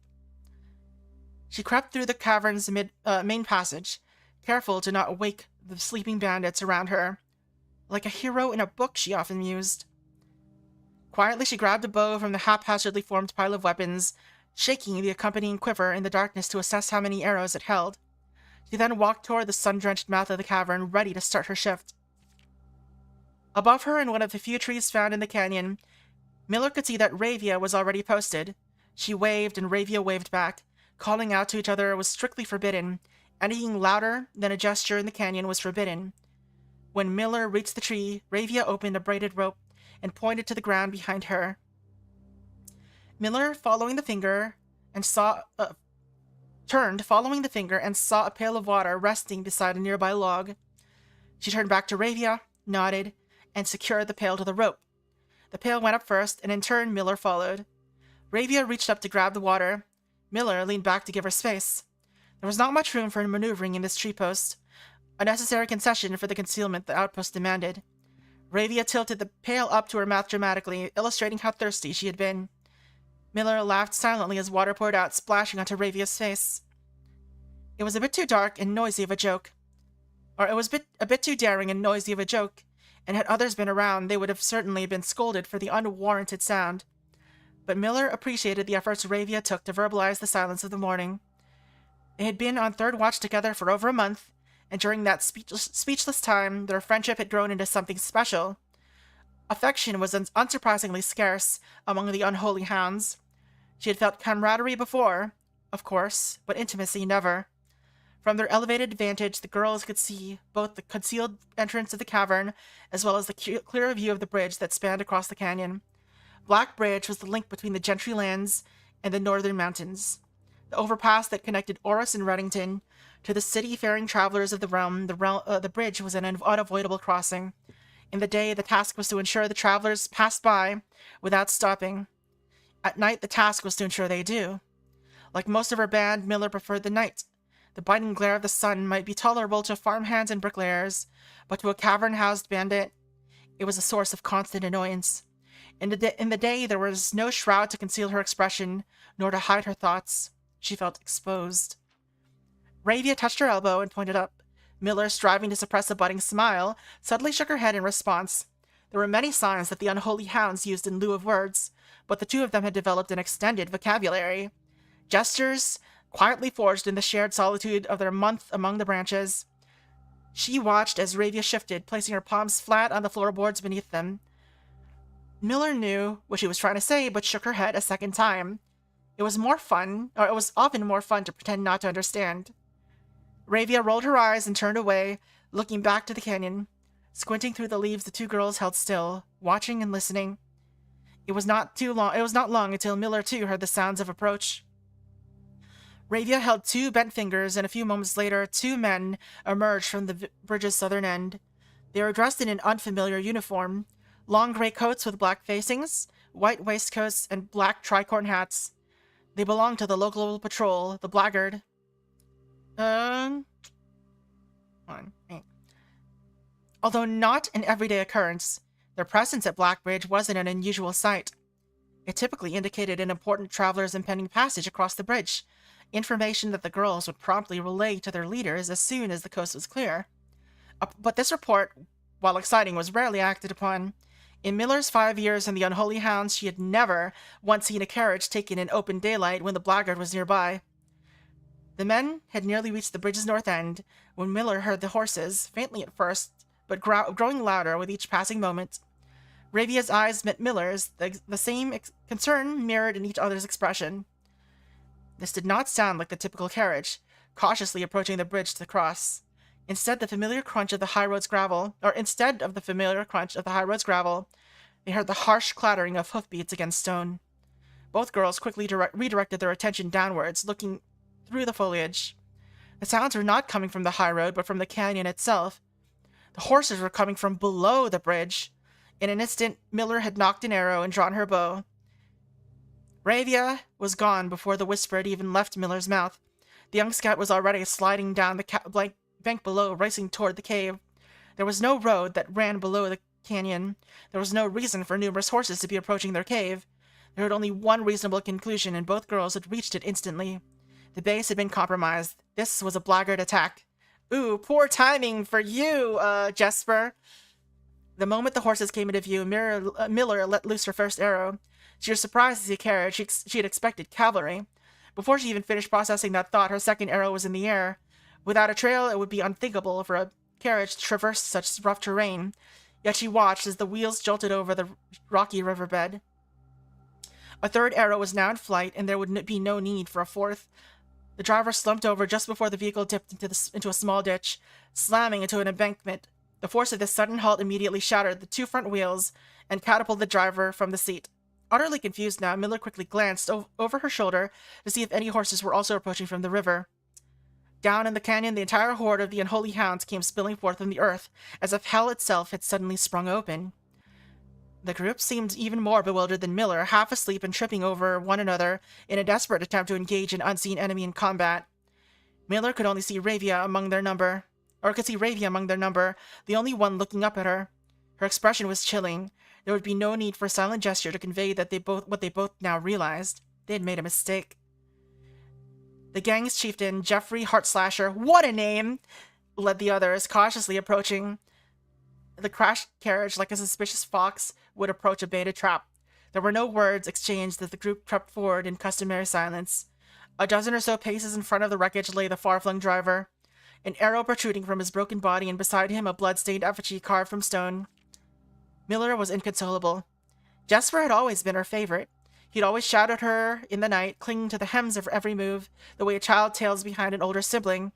She crept through the cavern's main passage, careful to not wake the sleeping bandits around her. Like a hero in a book, she often mused. Quietly she grabbed a bow from the haphazardly formed pile of weapons, shaking the accompanying quiver in the darkness to assess how many arrows it held. She then walked toward the sun-drenched mouth of the cavern, ready to start her shift. Above her, in one of the few trees found in the canyon, Miller could see that Ravia was already posted. She waved, and Ravia waved back. Calling out to each other was strictly forbidden. Anything louder than a gesture in the canyon was forbidden. When Miller reached the tree, Ravia opened a braided rope and pointed to the ground behind her. Miller, following the finger, turned and saw a pail of water resting beside a nearby log. She turned back to Ravia, nodded, and secured the pail to the rope. The pail went up first, and in turn Miller followed. Ravia reached up to grab the water. Miller leaned back to give her space. There was not much room for maneuvering in this tree post, a necessary concession for the concealment the outpost demanded. Ravia tilted the pail up to her mouth dramatically, illustrating how thirsty she had been. Miller laughed silently as water poured out, splashing onto Ravia's face. It was a bit too dark and noisy of a joke. Or it was a bit too daring and noisy of a joke, and had others been around, they would have certainly been scolded for the unwarranted sound. But Miller appreciated the efforts Ravia took to verbalize the silence of the morning. They had been on 3rd watch together for over a month, and during that speechless time, their friendship had grown into something special. Affection was unsurprisingly scarce among the unholy hounds. She had felt camaraderie before, of course, but intimacy never. From their elevated vantage, the girls could see both the concealed entrance of the cavern as well as the clear view of the bridge that spanned across the canyon. Black Bridge was the link between the Gentry lands and the northern mountains. The overpass that connected Oris and Reddington to the city-faring travelers of the realm, the bridge was an unavoidable crossing. In the day, the task was to ensure the travelers passed by without stopping. At night, the task was to ensure they do. Like most of her band, Miller preferred the night. The biting glare of the sun might be tolerable to farmhands and bricklayers, but to a cavern-housed bandit, it was a source of constant annoyance. In the day, there was no shroud to conceal her expression, nor to hide her thoughts. She felt exposed. Ravia touched her elbow and pointed up. Miller, striving to suppress a budding smile, suddenly shook her head in response. There were many signs that the unholy hounds used in lieu of words, but the two of them had developed an extended vocabulary. Gestures, quietly forged in the shared solitude of their month among the branches. She watched as Ravia shifted, placing her palms flat on the floorboards beneath them. Miller knew what she was trying to say, but shook her head a second time. It was often more fun to pretend not to understand. Ravia rolled her eyes and turned away, looking back to the canyon. Squinting through the leaves, the two girls held still, watching and listening. It was not long until Miller too heard the sounds of approach. Ravia held two bent fingers, and a few moments later, two men emerged from the bridge's southern end. They were dressed in an unfamiliar uniform, long gray coats with black facings, white waistcoats, and black tricorn hats. They belonged to the local patrol, the Blackguard. Although not an everyday occurrence, their presence at Blackbridge wasn't an unusual sight. It typically indicated an important traveler's impending passage across the bridge, information that the girls would promptly relay to their leaders as soon as the coast was clear. But this report, while exciting, was rarely acted upon. In Miller's 5 years in the Unholy Hounds, she had never once seen a carriage taken in open daylight when the Blackguard was nearby. The men had nearly reached the bridge's north end when Miller heard the horses, faintly at first, but growing louder with each passing moment. Ravia's eyes met Miller's, the same concern mirrored in each other's expression. This did not sound like the typical carriage, cautiously approaching the bridge to cross. Instead of the familiar crunch of the high road's gravel, they heard the harsh clattering of hoofbeats against stone. Both girls quickly redirected their attention downwards, looking through the foliage. The sounds were not coming from the high road, but from the canyon itself. The horses were coming from below the bridge. In an instant, Miller had knocked an arrow and drawn her bow. Ravia was gone before the whisper had even left Miller's mouth. The young scout was already sliding down the bank below, racing toward the cave. There was no road that ran below the canyon. There was no reason for numerous horses to be approaching their cave. There had only one reasonable conclusion, and both girls had reached it instantly. The base had been compromised. This was a Blackguard attack. Ooh, poor timing for you, Jesper. The moment the horses came into view, Miller let loose her first arrow. She was surprised to see a carriage. She had expected cavalry. Before she even finished processing that thought, her second arrow was in the air. Without a trail, it would be unthinkable for a carriage to traverse such rough terrain. Yet she watched as the wheels jolted over the rocky riverbed. A third arrow was now in flight, and there would be no need for a fourth. The driver slumped over just before the vehicle dipped into a small ditch, slamming into an embankment. The force of this sudden halt immediately shattered the two front wheels and catapulted the driver from the seat. Utterly confused now, Miller quickly glanced over her shoulder to see if any horses were also approaching from the river. Down in the canyon, the entire horde of the Unholy Hounds came spilling forth from the earth, as if hell itself had suddenly sprung open. The group seemed even more bewildered than Miller, half asleep and tripping over one another in a desperate attempt to engage an unseen enemy in combat. Miller could see Ravia among their number, the only one looking up at her. Her expression was chilling. There would be no need for a silent gesture to convey that what they both now realized. They had made a mistake. The gang's chieftain, Jeffrey Heartslasher, what a name! Led the others, cautiously approaching the crashed carriage like a suspicious fox would approach a baited trap. There were no words exchanged as the group crept forward in customary silence. A dozen or so paces in front of the wreckage lay the far-flung driver. an arrow protruding from his broken body, and beside him a blood-stained effigy carved from stone. Miller was inconsolable. Jesper had always been her favorite. He'd always shouted her in the night, clinging to the hems of her every move, the way a child tails behind an older sibling.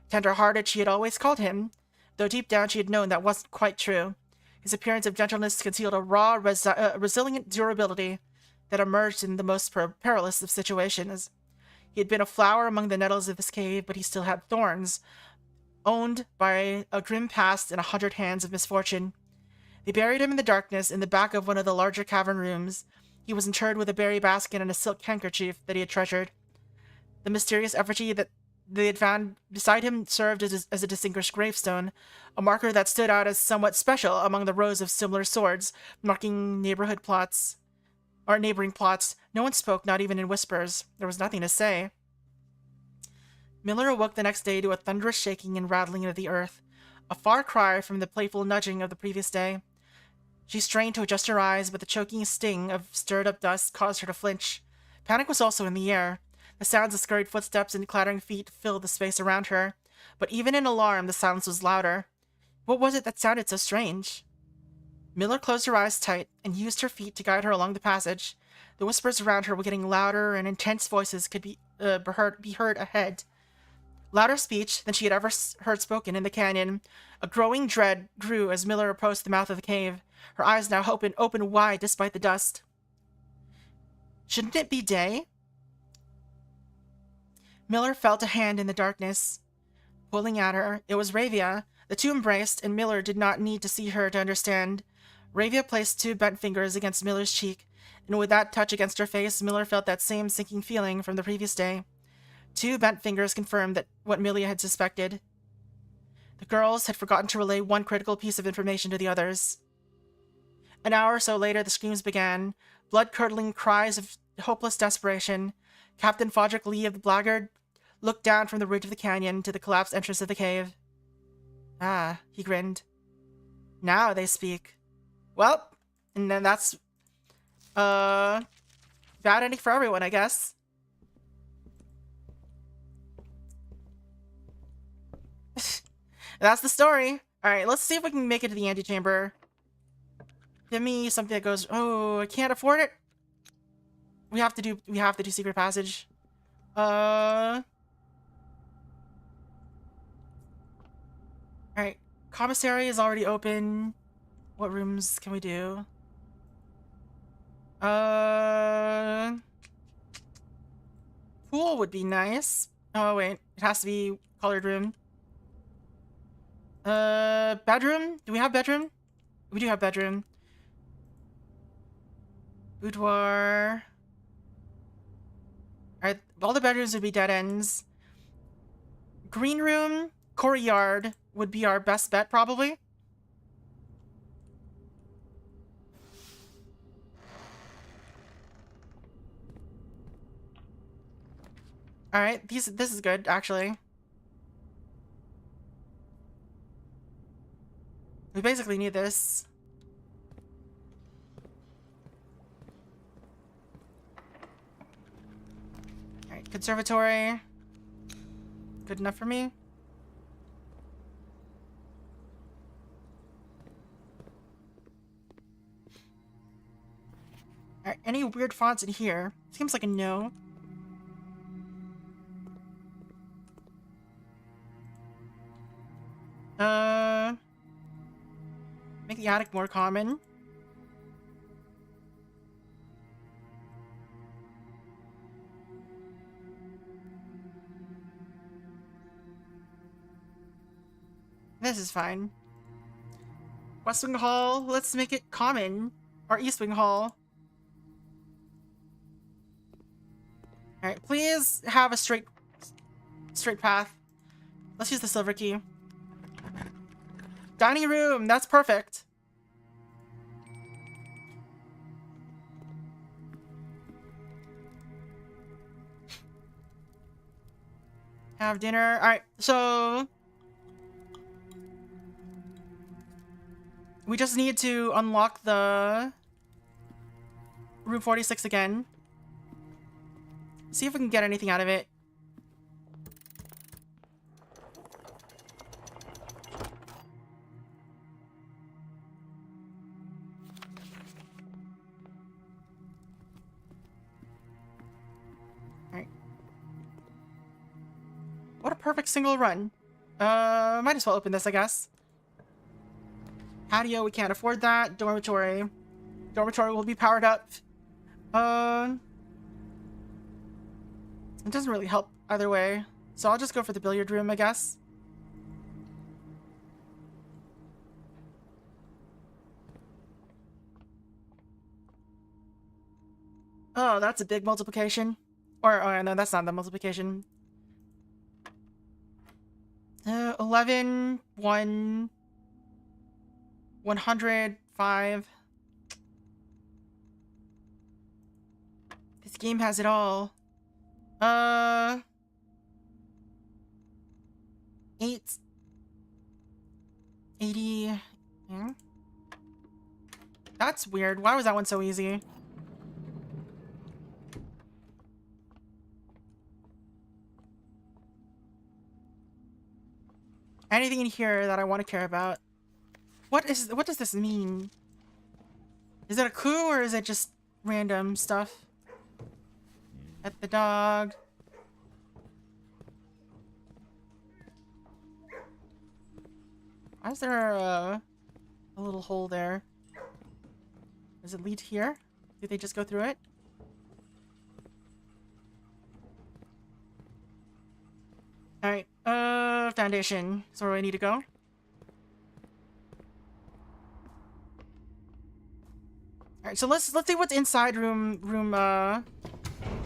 Tender-hearted she had always called him, though deep down she had known that wasn't quite true. His appearance of gentleness concealed a raw, resilient durability that emerged in the most perilous of situations. He had been a flower among the nettles of his cave, but he still had thorns, owned by a grim past and 100 hands of misfortune. They buried him in the darkness in the back of one of the larger cavern rooms. He was interred with a berry basket and a silk handkerchief that he had treasured. The mysterious effigy that they had found beside him served as a distinguished gravestone, a marker that stood out as somewhat special among the rows of similar swords marking neighboring plots. No one spoke, not even in whispers. There was nothing to say. Miller awoke the next day to a thunderous shaking and rattling of the earth, a far cry from the playful nudging of the previous day. She strained to adjust her eyes, but the choking sting of stirred-up dust caused her to flinch. Panic was also in the air. The sounds of scurried footsteps and clattering feet filled the space around her, but even in alarm the silence was louder. What was it that sounded so strange? Miller closed her eyes tight and used her feet to guide her along the passage. The whispers around her were getting louder, and intense voices could be heard ahead. Louder speech than she had ever heard spoken in the canyon. A growing dread grew as Miller approached the mouth of the cave, her eyes now open wide despite the dust. Shouldn't it be day? Miller felt a hand in the darkness, pulling at her. It was Ravia. The two embraced, and Miller did not need to see her to understand. Ravia placed 2 bent fingers against Miller's cheek, and with that touch against her face, Miller felt that same sinking feeling from the previous day. 2 bent fingers confirmed that what Milia had suspected. The girls had forgotten to relay one critical piece of information to the others. An hour or so later, the screams began, blood-curdling cries of hopeless desperation. Captain Fodrick Lee of the Blackguard looked down from the ridge of the canyon to the collapsed entrance of the cave. Ah, he grinned. Now they speak. Well, and then that's, bad ending for everyone, I guess. That's the story. Alright, let's see if we can make it to the antechamber. Give me something that goes, oh, I can't afford it. We have to do secret passage. Alright. Commissary is already open. What rooms can we do? Pool would be nice. Oh, wait. It has to be colored room. Bedroom? Do we have bedroom? We do have bedroom. Boudoir. Alright, all the bedrooms would be dead ends. Green room, courtyard would be our best bet, probably. Alright, this is good, actually. We basically need this. Alright, conservatory. Good enough for me. Alright, any weird fonts in here? Seems like a no. Make the attic more common. This is fine. West Wing Hall, let's make it common. Or East Wing Hall. Alright, please have a straight path. Let's use the silver key. Dining room, that's perfect. Have dinner. Alright, so we just need to unlock the room 46 again. See if we can get anything out of it. perfect single run. Might as well open this, I guess. Patio, we can't afford that. Dormitory. Dormitory will be powered up. It doesn't really help either way. So I'll just go for the billiard room, I guess. Oh, that's a big multiplication. Or, oh, no, that's not the multiplication. 11, 1, 100, 5. This game has it all. 8. $80. Yeah. That's weird. Why was that one so easy? Anything in here that I want to care about? What does this mean? Is it a clue or is it just random stuff? Pet the dog. Why is there a little hole there? Does it lead here? Did they just go through it? Alright, foundation. So where do I need to go? Alright, so let's see what's inside room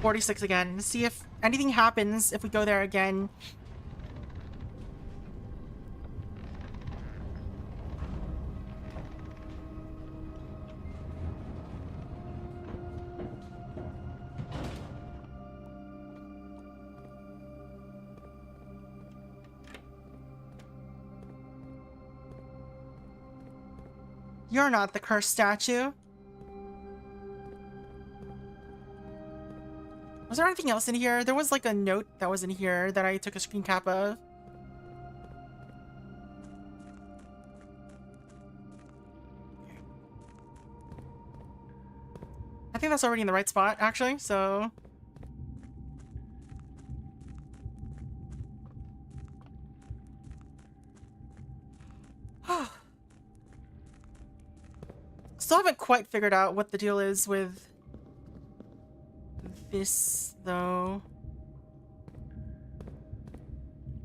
46 again. See if anything happens if we go there again. You're not the cursed statue. Was there anything else in here? There was like a note that was in here that I took a screen cap of. I think that's already in the right spot, actually, so... Still haven't quite figured out what the deal is with this, though.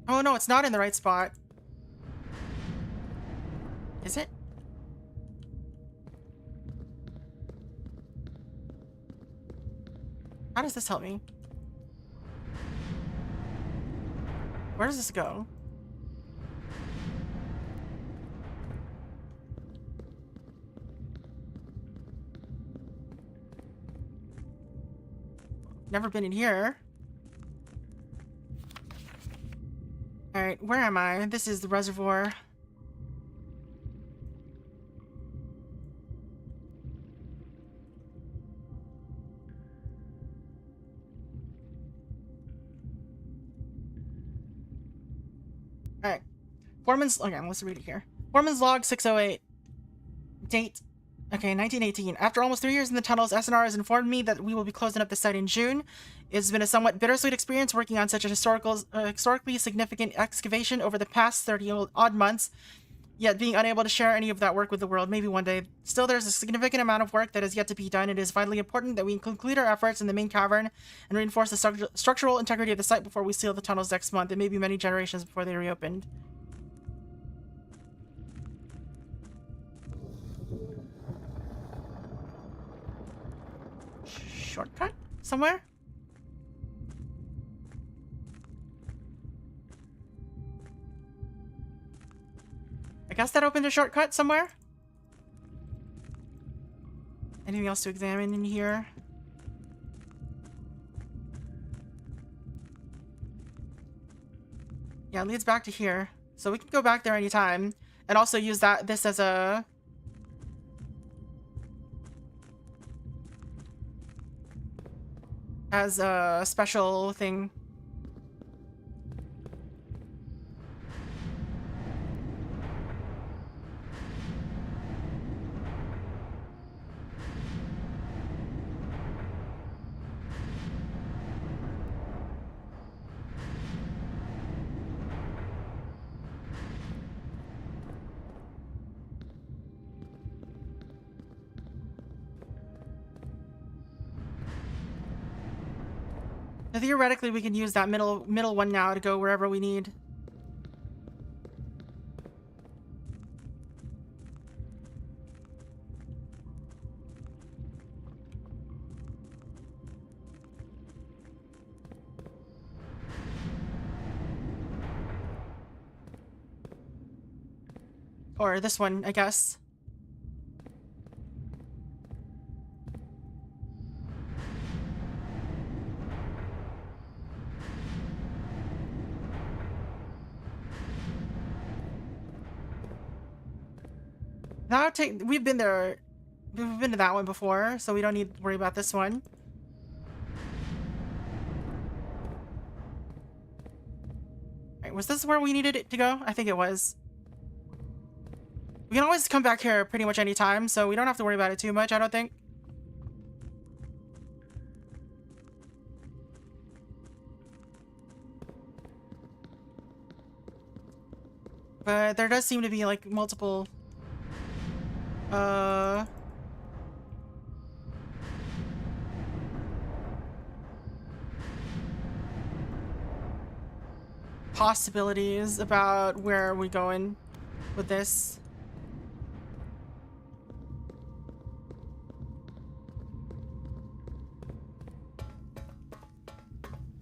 Oh no, it's not in the right spot. Is it? How does this help me? Where does this go? Never been in here. Alright, where am I? This is the reservoir. Alright. Foreman's... Okay, let's read it here. Foreman's log 608. Date. Okay, 1918. After almost 3 years in the tunnels, SNR has informed me that we will be closing up the site in June. It's been a somewhat bittersweet experience working on such a historically significant excavation over the past 30-odd months, yet being unable to share any of that work with the world. Maybe one day. Still, there's a significant amount of work that is yet to be done. It is vitally important that we conclude our efforts in the main cavern and reinforce the structural integrity of the site before we seal the tunnels next month. It may be many generations before they reopened. Shortcut? Somewhere? I guess that opened a shortcut somewhere? Anything else to examine in here? Yeah, it leads back to here. So we can go back there anytime. And also use this as a... special thing. So theoretically, we can use that middle one now to go wherever we need. Or this one, I guess. That'll take. We've been there. We've been to that one before, so we don't need to worry about this one. Right, was this where we needed it to go? I think it was. We can always come back here pretty much any time, so we don't have to worry about it too much, I don't think. But there does seem to be, like, multiple... possibilities about where we're going with this.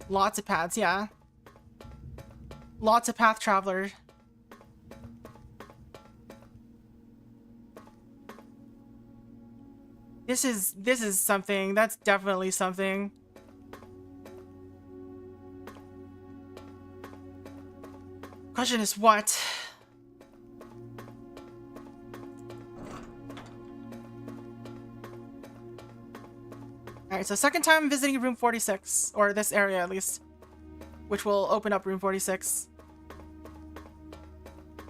Lots of paths, yeah. Lots of path travelers. This is something. That's definitely something. Question is what? Alright, so second time visiting room 46, or this area at least, which will open up room 46.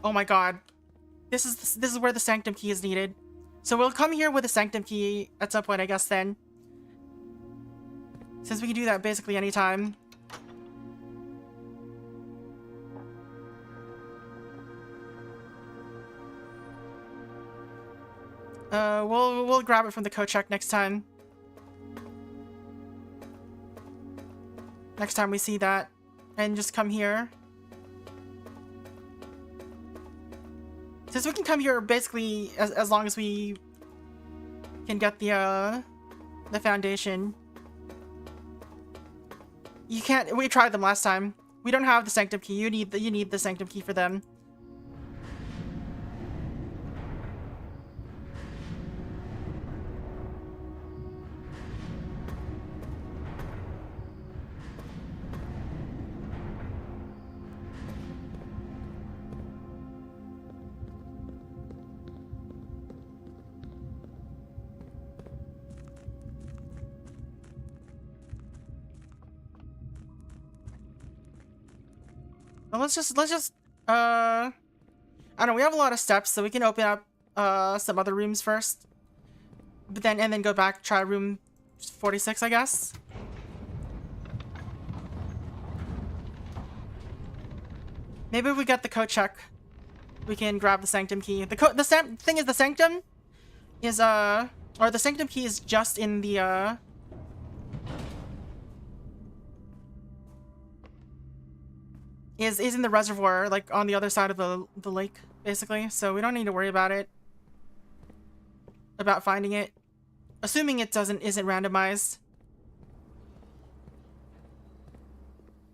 Oh my god. This is where the sanctum key is needed. So we'll come here with a sanctum key at some point, I guess, then. Since we can do that basically anytime. We'll grab it from the code check next time. Next time we see that. And just come here. Since we can come here basically as long as we can get the foundation. You can't. We tried them last time. We don't have the sanctum key. You need the sanctum key for them. Well, let's just I don't know, we have a lot of steps, so we can open up some other rooms first. But then go back, try room 46, I guess. Maybe if we get the code check, we can grab the sanctum key. The thing is, the sanctum is or the sanctum key is just in the is in the reservoir, like on the other side of the lake, basically. So we don't need to worry about it. About finding it. Assuming it isn't randomized.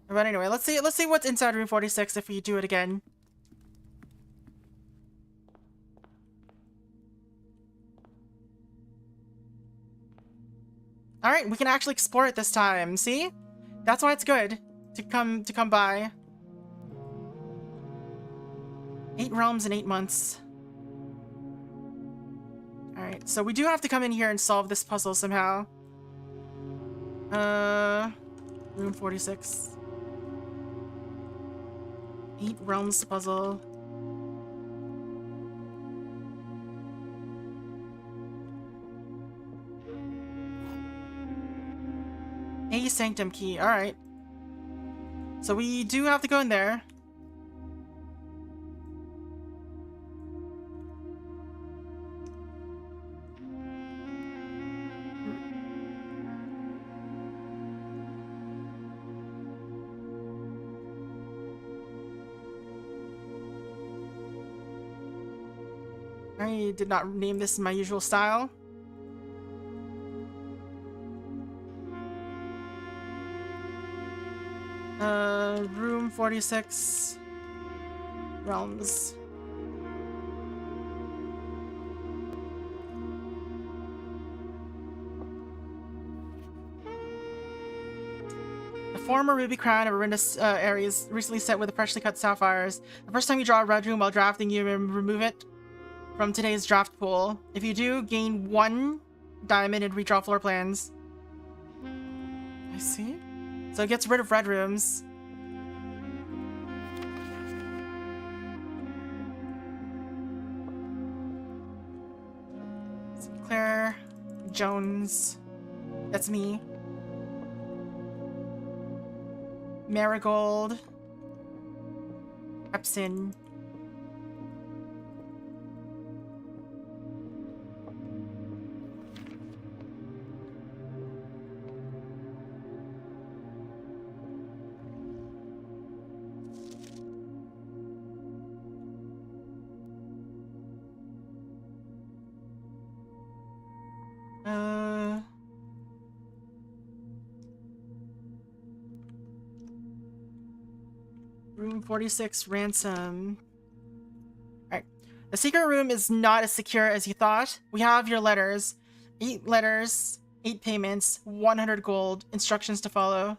But anyway, let's see what's inside room 46 if we do it again. Alright, we can actually explore it this time. See? That's why it's good to come by. 8 realms in 8 months. Alright, so we do have to come in here and solve this puzzle somehow. Room 46. 8 realms puzzle. A sanctum key, alright. So we do have to go in there. I did not name this in my usual style. Room 46. Realms. The former ruby crown of Arinda's Ares recently set with the freshly cut sapphires. The first time you draw a red room while drafting, you remove it from today's draft pool. If you do, gain 1 diamond and redraw floor plans. I see. So it gets rid of red rooms. Claire Jones. That's me. Marigold. Epson. Room 46, ransom. Alright. The secret room is not as secure as you thought. We have your letters. 8 letters, 8 payments, 100 gold, instructions to follow.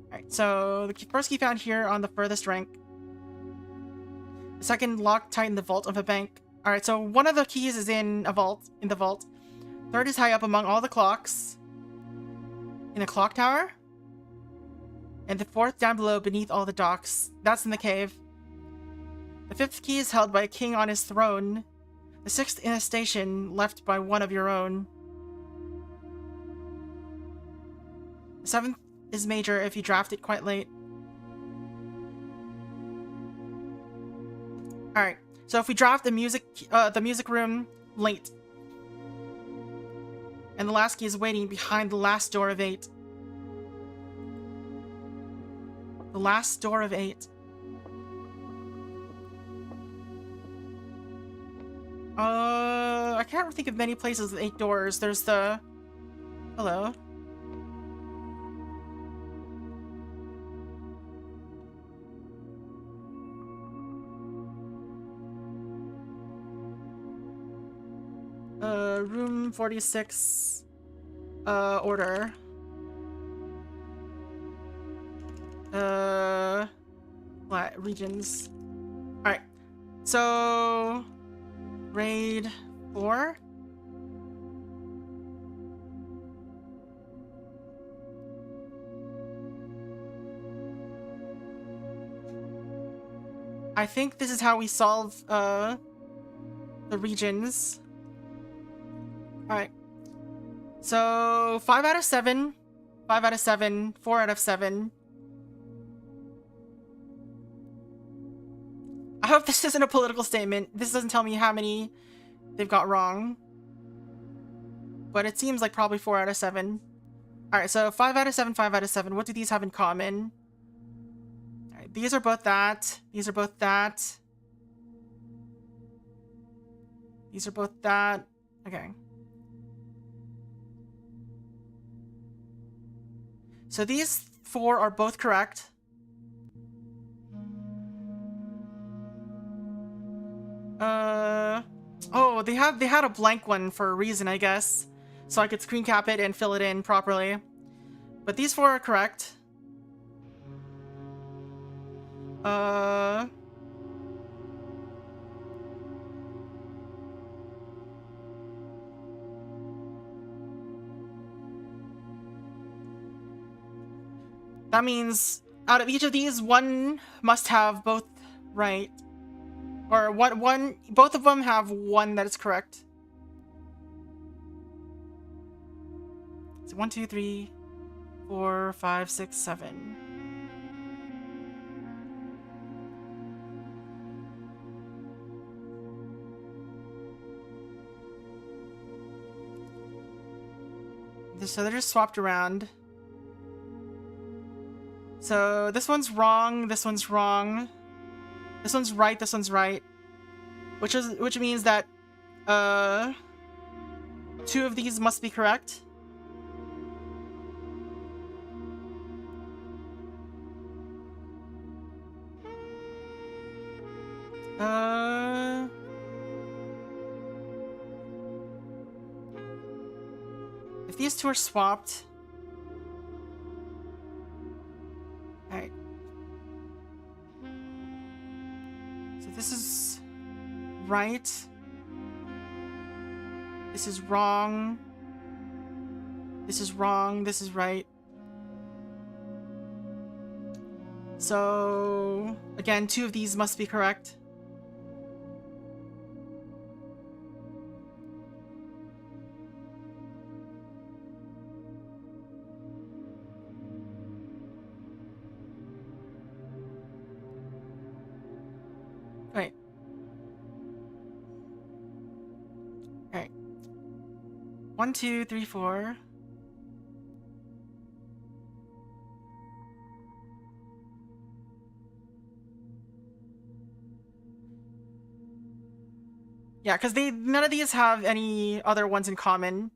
Alright, so the first key found here on the furthest rank. The second locked tight in the vault of a bank. Alright, so one of the keys is in the vault. Third is high up among all the clocks. In a clock tower. And the fourth down below beneath all the docks. That's in the cave. The fifth key is held by a king on his throne. The sixth in a station left by one of your own. The seventh is major if you draft it quite late. Alright, so if we draft the music room late. And the last key is waiting behind the last door of 8. The last door of 8. I can't think of many places with 8 doors. There's the... Hello. Room 46, order. Regions. Alright. So... Raid 4? I think this is how we solve, the regions. Alright. So, 5 out of 7. 5 out of 7. 4 out of 7. I hope this isn't a political statement. This doesn't tell me how many they've got wrong. But it seems like probably 4 out of 7. Alright, so 5 out of 7, 5 out of 7. What do these have in common? Alright, these are both that. These are both that. These are both that. Okay. So these 4 are both correct. Oh, they had a blank one for a reason, I guess. So I could screen cap it and fill it in properly. But these 4 are correct. That means out of each of these, one must have both right. Or both of them have one that is correct. So 1, 2, 3, 4, 5, 6, 7. So they're just swapped around. So this one's wrong, this one's wrong. This one's right, this one's right. Which means that 2 of these must be correct. If these 2 are swapped. Alright. So this is right. This is wrong. This is wrong. This is right. So, again, 2 of these must be correct. Right. Alright. 1, 2, 3, 4. Yeah, because none of these have any other ones in common.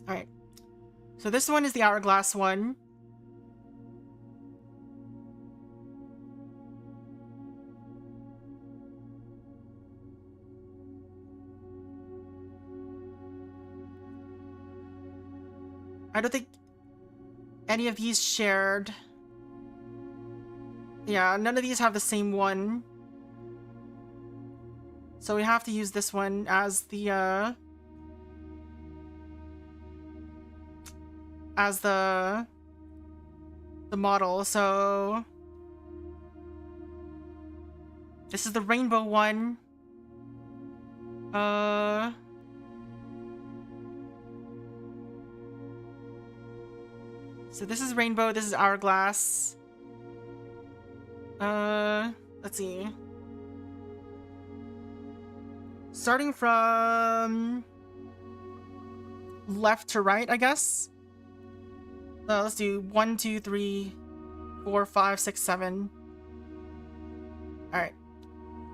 Alright. So this one is the hourglass one. I don't think any of these shared. Yeah, none of these have the same one. So we have to use this one as the model. So this is the rainbow one. So this is rainbow, this is hourglass. Let's see. Starting from left to right, I guess. Let's do 1, 2, 3, 4, 5, 6, 7. Alright.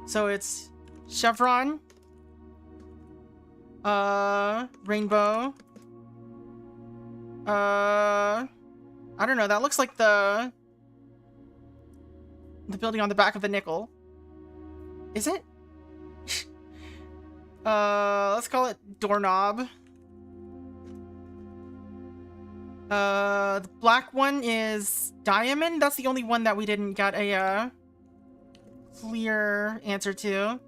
So it's chevron. Rainbow. I don't know, that looks like the building on the back of the nickel. Is it? Let's call it doorknob. The black one is diamond. That's the only one that we didn't get a clear answer to.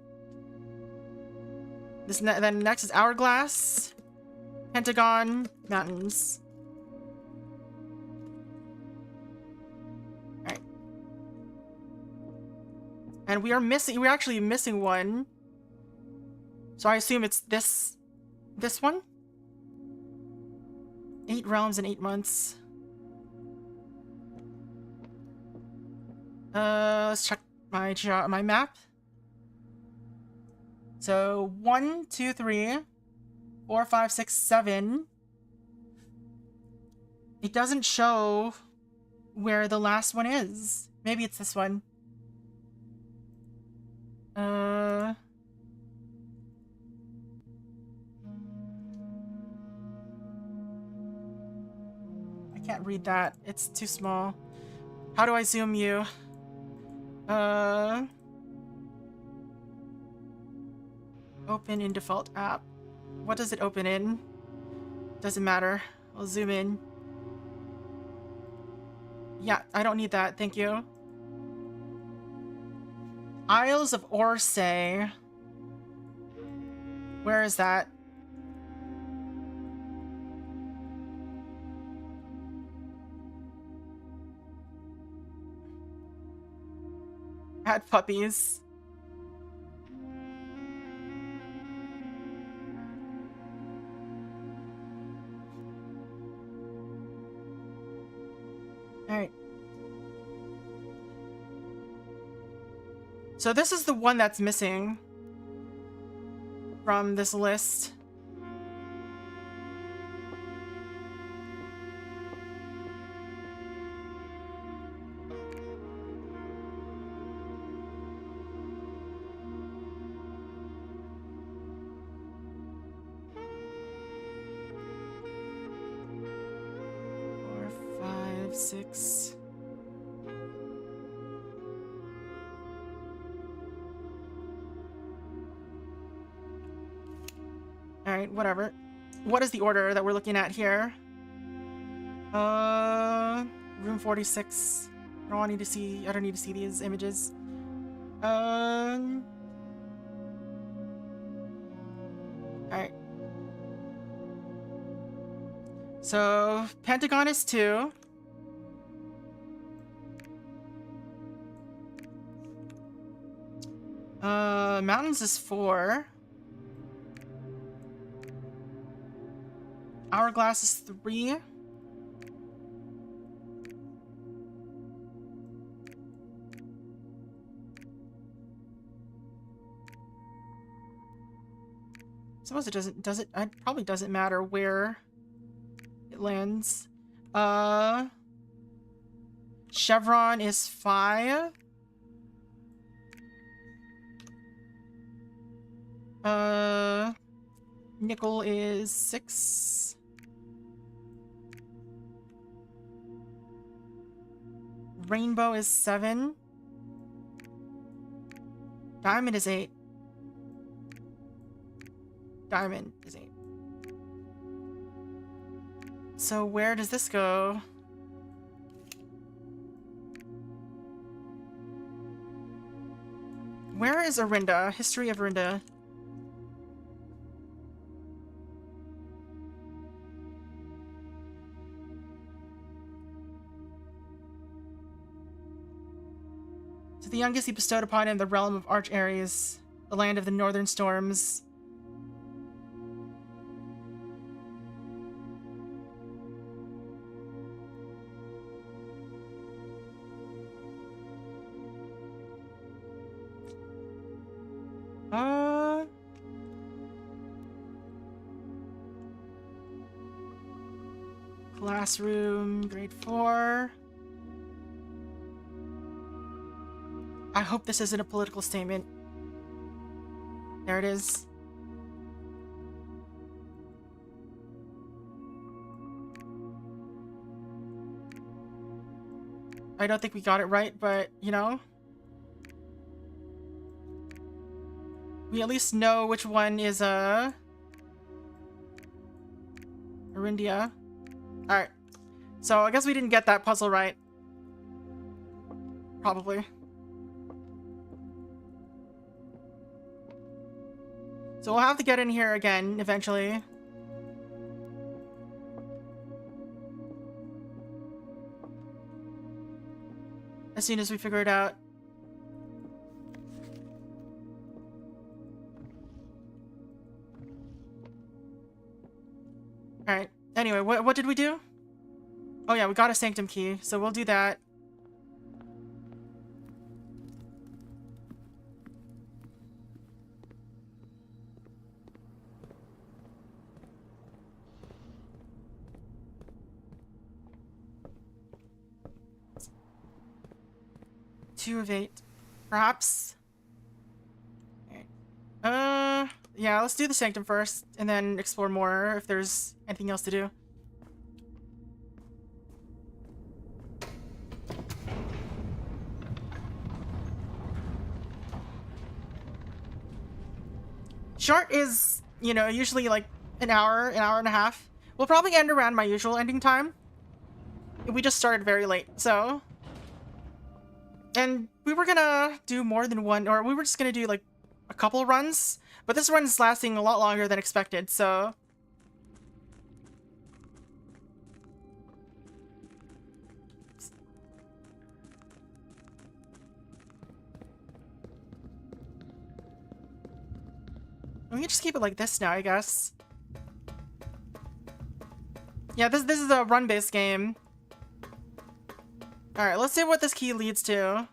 Then next is hourglass, pentagon, mountains. All right, and we're actually missing one. So I assume it's this one. 8 realms in 8 months. Let's check my map. So 1, 2, 3, 4, 5, 6, 7. It doesn't show where the last one is. Maybe it's this one. I can't read that. It's too small. How do I zoom you? Open in default app. What does it open in? Doesn't matter. I'll zoom in. Yeah, I don't need that. Thank you. Isles of Orsay. Where is that? Had puppies. Alright. So this is the one that's missing from this list. Six. All right, whatever. What is the order that we're looking at here? Room 46. I don't need to see these images. All right. So Pentagon is 2. Mountains is 4. Hourglass is 3. Suppose it probably doesn't matter where it lands. Chevron is 5. Nickel is 6. Rainbow is 7. Diamond is 8. Diamond is 8. So where does this go? Where is Arinda? History of Arinda. To the youngest he bestowed upon him the realm of Arch Aries, the land of the northern storms. Classroom, grade 4. I hope this isn't a political statement. There it is. I don't think we got it right, but, you know. We at least know which one is, Arindia. Alright. So, I guess we didn't get that puzzle right. Probably. So we'll have to get in here again, eventually. As soon as we figure it out. Alright. Anyway, what did we do? Oh yeah, we got a Sanctum key, so we'll do that. Two of 8. Perhaps. Alright. Yeah, let's do the Sanctum first, and then explore more if there's anything else to do. Short is, you know, usually like an hour and a half. We'll probably end around my usual ending time. We just started very late, so... And we were gonna do more than one, or we were just gonna do like a couple runs, but this run's lasting a lot longer than expected, so... We can just keep it like this now, I guess. Yeah, this is a run-based game. Alright, let's see what this key leads to.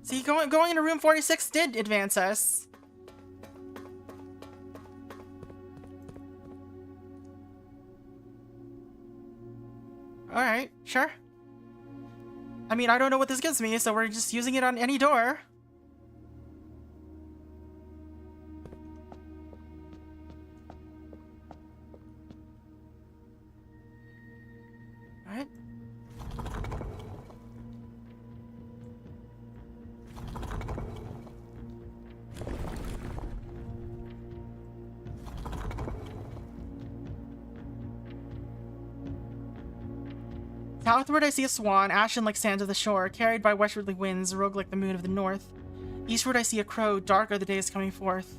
See, going into room 46 did advance us. Alright, sure. I mean, I don't know what this gives me, so we're just using it on any door. Alright. Southward I see a swan, ashen like sands of the shore, carried by westwardly winds, rogue like the moon of the north. Eastward I see a crow, dark are the days coming forth.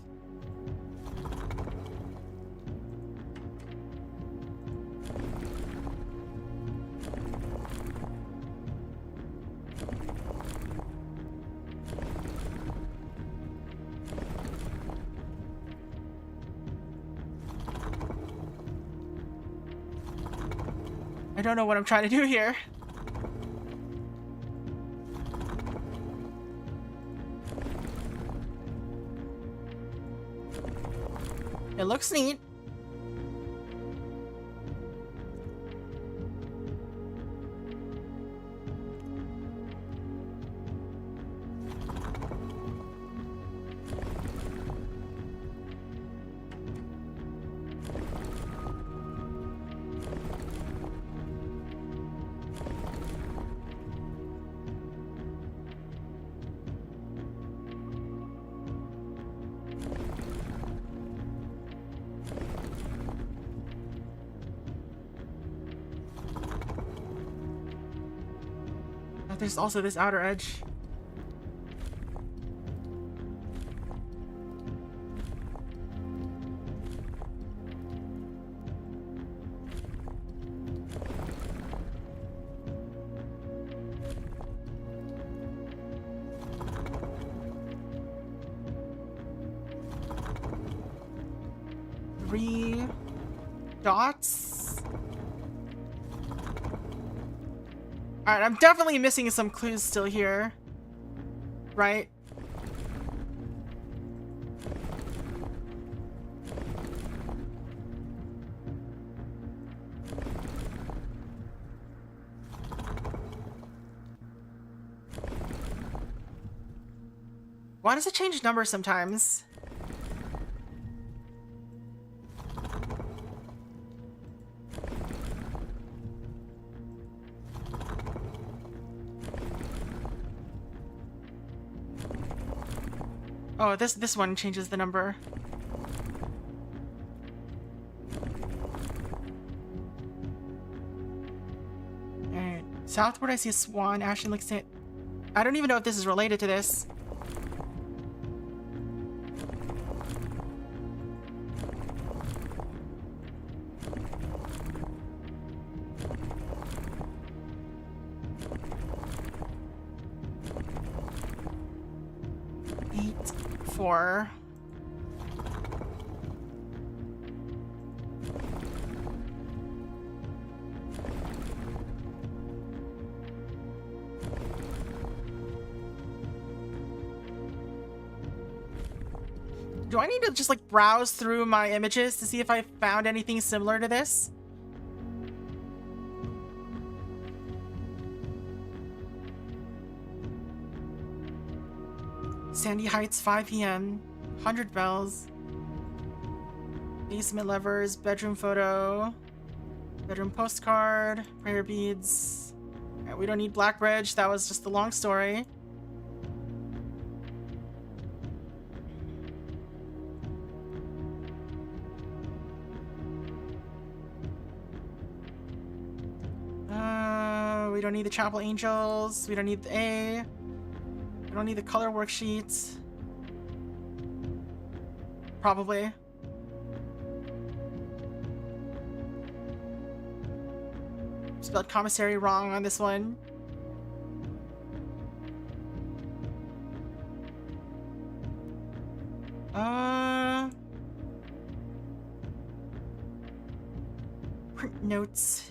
I don't know what I'm trying to do here. It looks neat. There's also this outer edge. Three dots. Alright, I'm definitely missing some clues still here. Right? Why does it change numbers sometimes? Oh, this one changes the number. Alright. Southward I see a swan, ashen like sand. I don't even know if this is related to this. For do I need to just like browse through my images to see if I found anything similar to this? Sandy Heights, 5 p.m. 100 bells. Basement levers, bedroom photo, bedroom postcard, prayer beads. Right, we don't need Blackbridge, that was just the long story. We don't need the Chapel Angels, we don't need the A. We don't need the color worksheets. Probably. Spelled commissary wrong on this one. Print notes.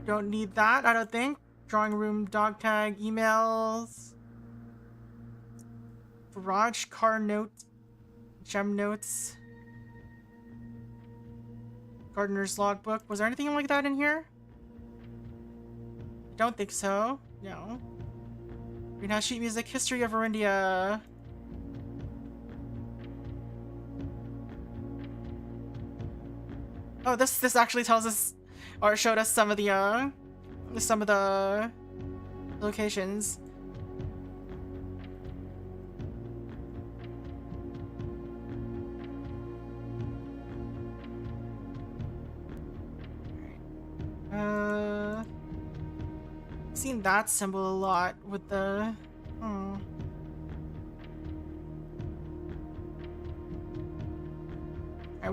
Don't need that, I don't think. Drawing room, dog tag, emails. Garage car note. Gem notes. Gardener's logbook. Was there anything like that in here? Don't think so. No. Greenhouse sheet music. History of Orindia. Oh, this actually tells us, or showed us some of the locations. Seen that symbol a lot with the. Alright,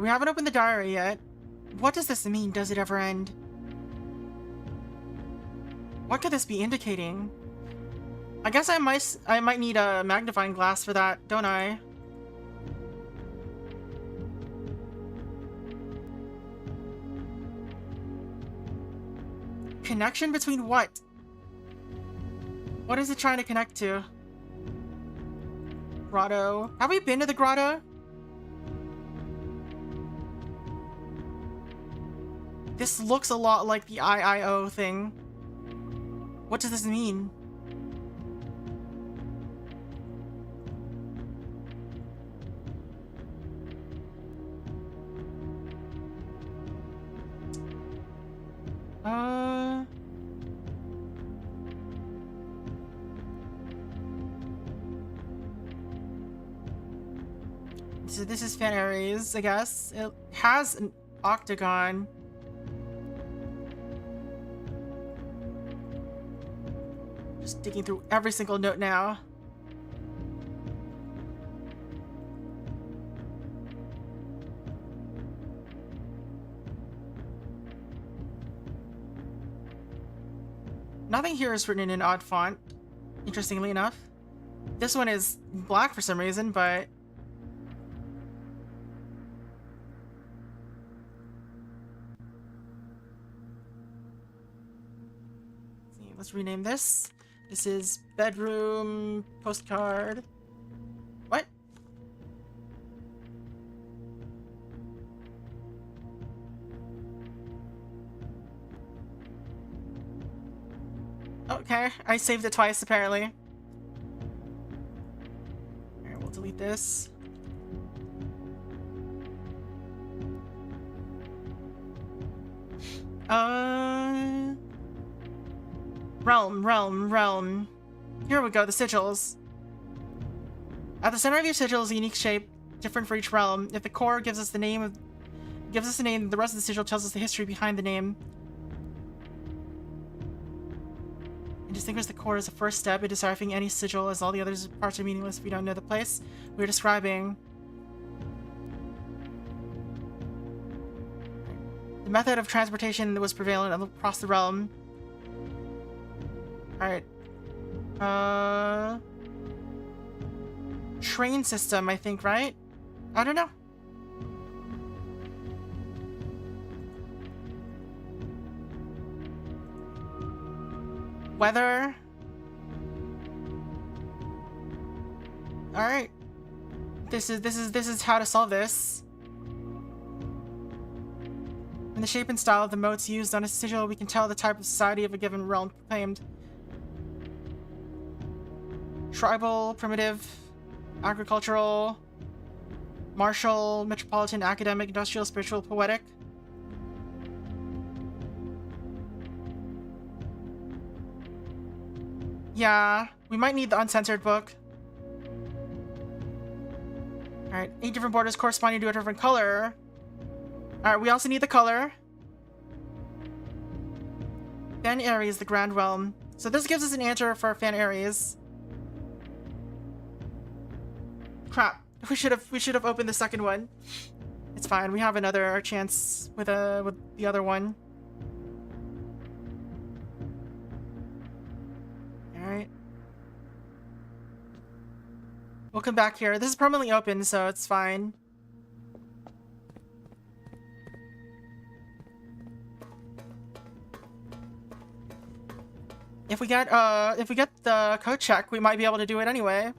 we haven't opened the diary yet. What does this mean? Does it ever end? What could this be indicating? I guess I might need a magnifying glass for that, don't I? Connection between what? What is it trying to connect to? Grotto. Have we been to the grotto? This looks a lot like the IIO thing. What does this mean? So this is Fan Ares, I guess. It has an octagon. Just digging through every single note now. Nothing here is written in an odd font, interestingly enough. This one is black for some reason, but... let's rename this. This is bedroom postcard. What? Okay, I saved it twice apparently. Alright, we'll delete this. Realm. Here we go, the sigils. At the center of your sigil is a unique shape, different for each realm. If the core gives us the name, the rest of the sigil tells us the history behind the name. And distinguish the core as a first step in deciphering any sigil, as all the other parts are meaningless if we don't know the place we're describing. The method of transportation was prevalent across the realm. Alright. Train system, I think, right? I don't know. Weather. Alright. This is how to solve this. In the shape and style of the motes used on a sigil, we can tell the type of society of a given realm proclaimed. Tribal, primitive, agricultural, martial, metropolitan, academic, industrial, spiritual, poetic. Yeah, we might need the uncensored book. Alright, 8 different borders corresponding to a different color. Alright, we also need the color. Fan Ares, the Grand Realm. So this gives us an answer for Fan Ares. Crap. We should have opened the second one. It's fine. We have another chance with the other one. Alright. We'll come back here. This is permanently open, so it's fine. If we get the code check, we might be able to do it anyway.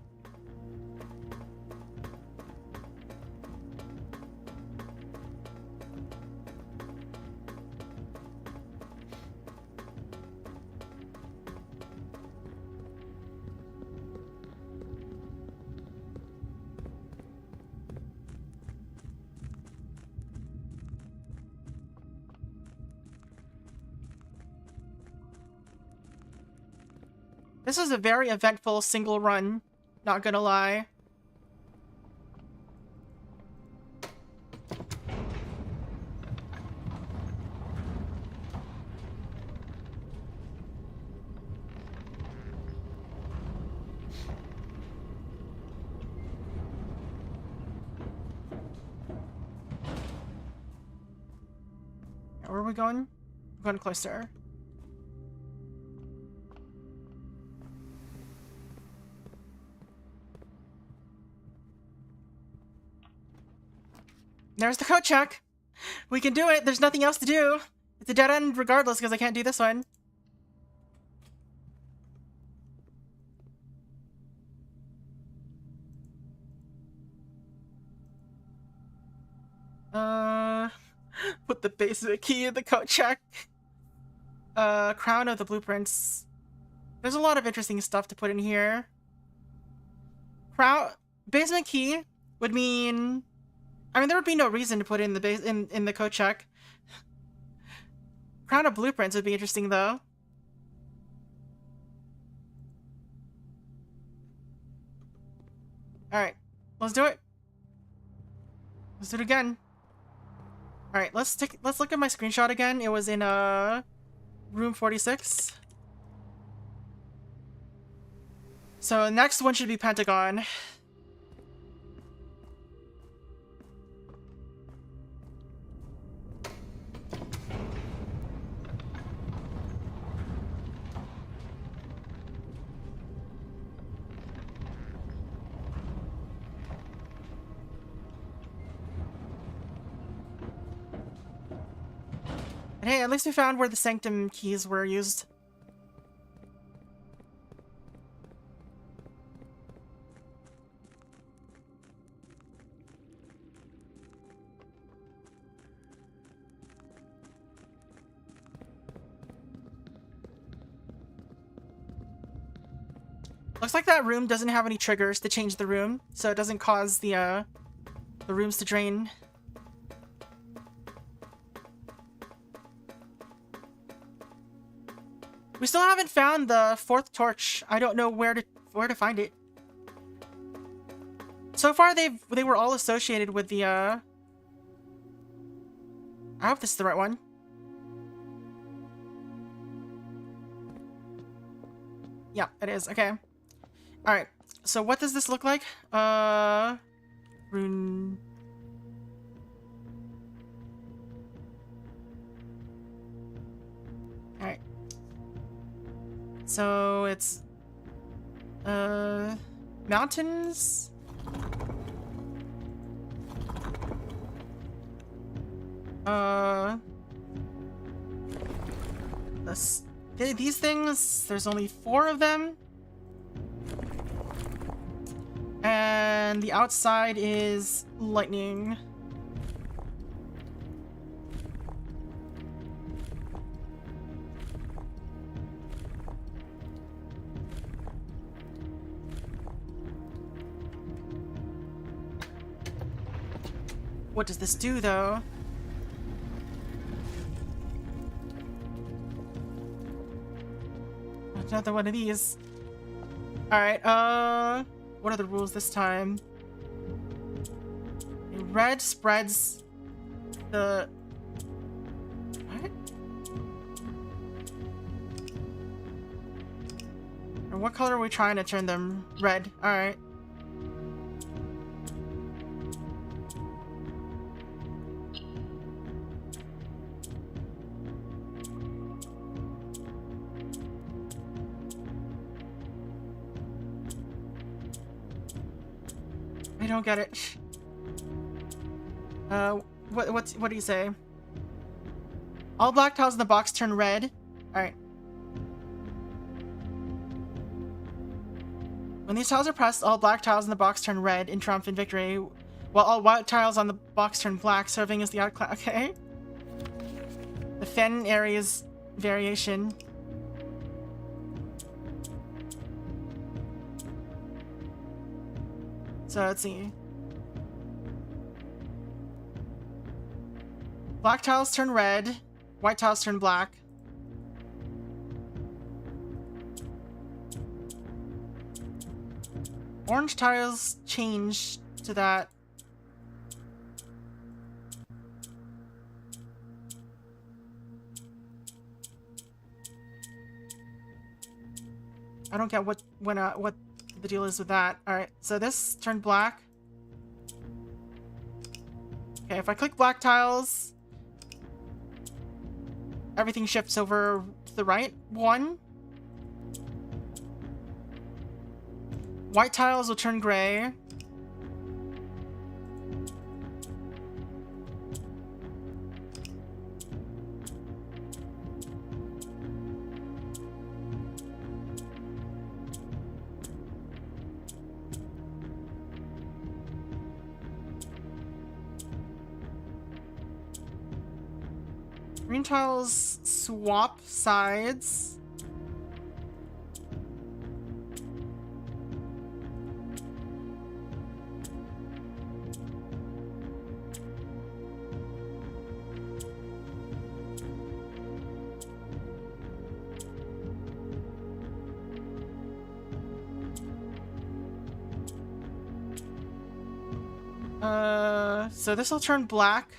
This is a very eventful single run, not gonna lie. Where are we going? We're going closer. There's the code check. We can do it. There's nothing else to do. It's a dead end regardless because I can't do this one. Put the basic key in the code check. Crown of the blueprints. There's a lot of interesting stuff to put in here. Basement key would mean... I mean, there would be no reason to put in the in the code check. Crown of blueprints would be interesting, though. All right, let's do it. Let's do it again. All right, let's look at my screenshot again. It was in room 46. So next one should be Pentagon. And hey, at least we found where the sanctum keys were used. Looks like that room doesn't have any triggers to change the room, so it doesn't cause the rooms to drain. We still haven't found the fourth torch. I don't know where to find it. So far, they were all associated with the I hope this is the right one. Yeah, it is. Okay. All right. So what does this look like? Rune. All right. So it's mountains. These things, there's only 4 of them. And the outside is lightning. What does this do, though? Another one of these. Alright, what are the rules this time? Red spreads the... What? And what color are we trying to turn them? Red. Alright. I don't get it. What do you say? All black tiles in the box turn red. All right. When these tiles are pressed, all black tiles in the box turn red in triumphant victory, while all white tiles on the box turn black, serving as the outclass. Okay. The Fen area's variation. So let's see. Black tiles turn red, white tiles turn black. Orange tiles change to that. I don't get what the deal is with that. All right, so this turned black. Okay, if I click black tiles, everything shifts over to the right. 1. White tiles will turn gray. Green tiles swap sides. So this will turn black.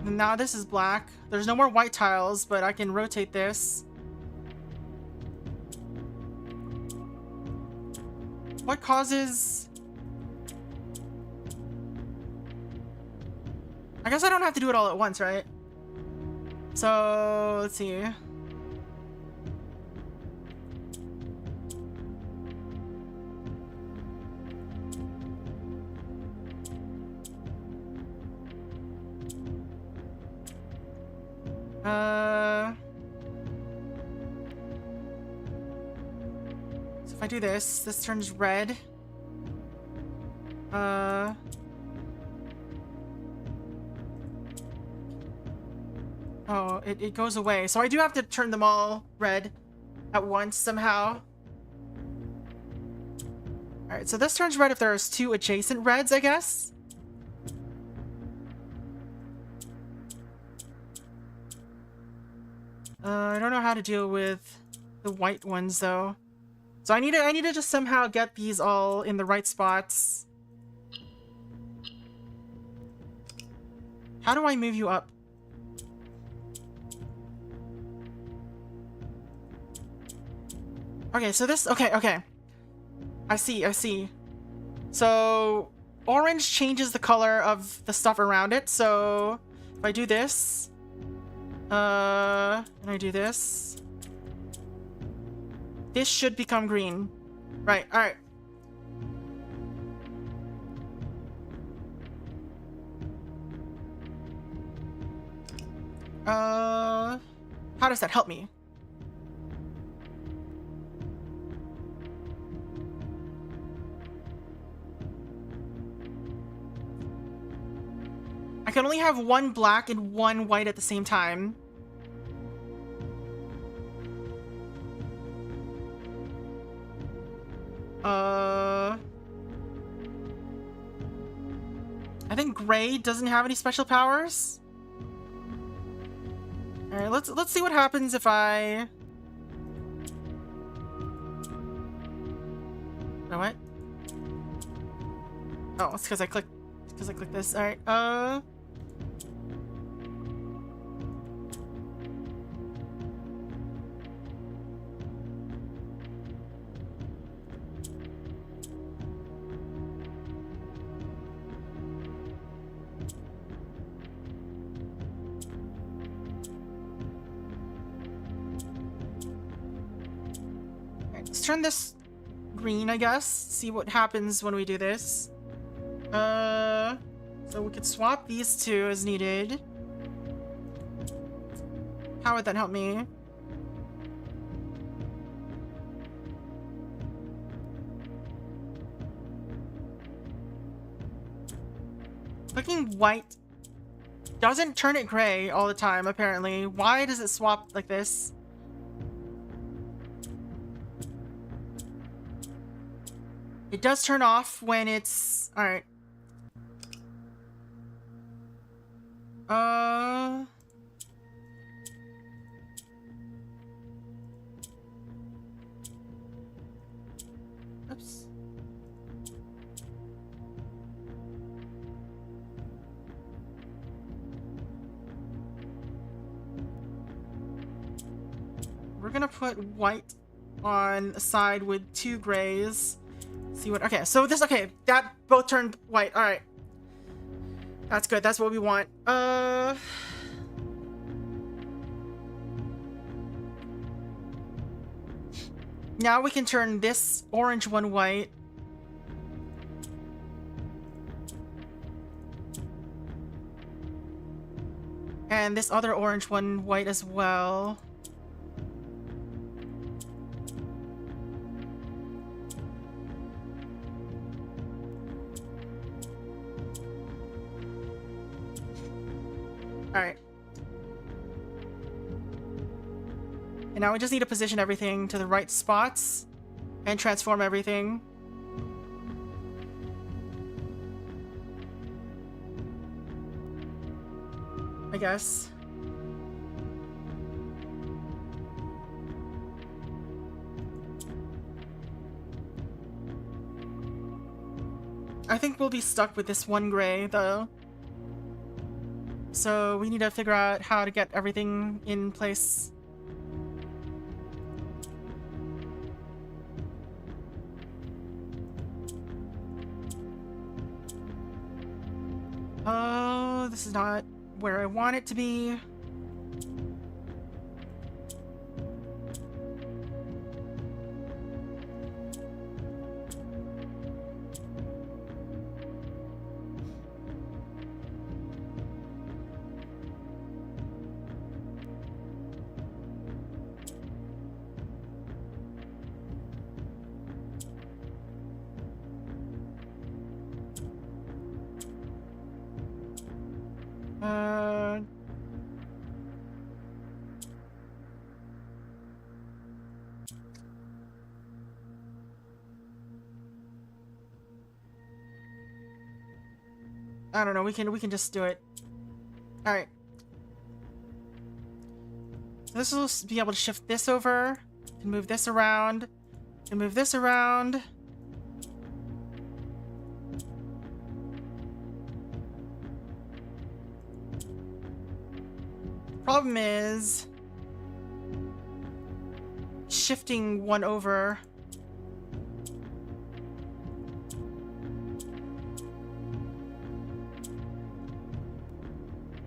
And now this is black. There's no more white tiles, but I can rotate this. What causes... I guess I don't have to do it all at once, right? So, let's see. So if I do this, this turns red. Oh, it goes away. So I do have to turn them all red at once somehow. Alright, so this turns red if there's 2 adjacent reds, I guess. I don't know how to deal with the white ones though. So I need to just somehow get these all in the right spots. How do I move you up? Okay, so this, okay. I see. So orange changes the color of the stuff around it. So if I do this, and I do this, this should become green. Right, alright. How does that help me? I can only have 1 black and 1 white at the same time. I think gray doesn't have any special powers. All right, let's see what happens if I... No, what? Oh, it's because I clicked this. All right. Let's turn this green, I guess. See what happens when we do this. So we could swap these 2 as needed. How would that help me? Clicking white doesn't turn it gray all the time, apparently. Why does it swap like this? It does turn off when it's... Alright. Oops. We're gonna put white on a side with 2 grays. See what... Okay, so this... Okay, that both turned white. Alright. That's good. That's what we want. Now we can turn this orange one white. And this other orange one white as well. Alright. And now we just need to position everything to the right spots and transform everything. I guess. I think we'll be stuck with this one gray, though. So we need to figure out how to get everything in place. Oh, this is not where I want it to be. I don't know, we can just do it. Alright. This will be able to shift this over, and move this around, and move this around. Problem is shifting one over.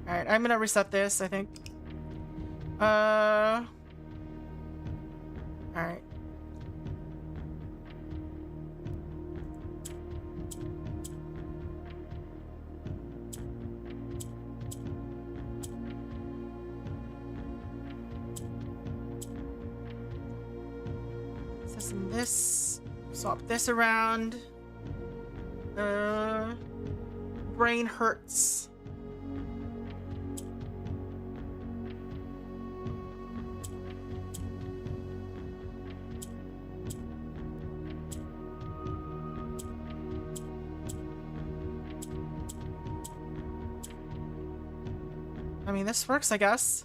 Alright, I'm gonna reset this, I think. Alright. This and this. Swap this around. Brain hurts. I mean, this works, I guess.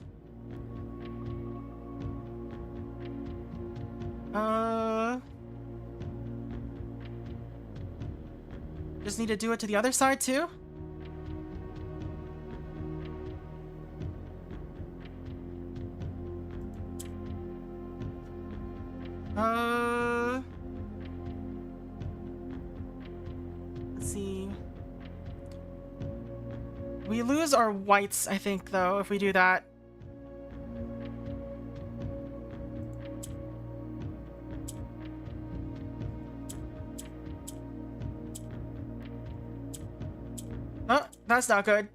Just need to do it to the other side, too? Let's see. We lose our whites, I think, though, if we do that. Oh, that's not good.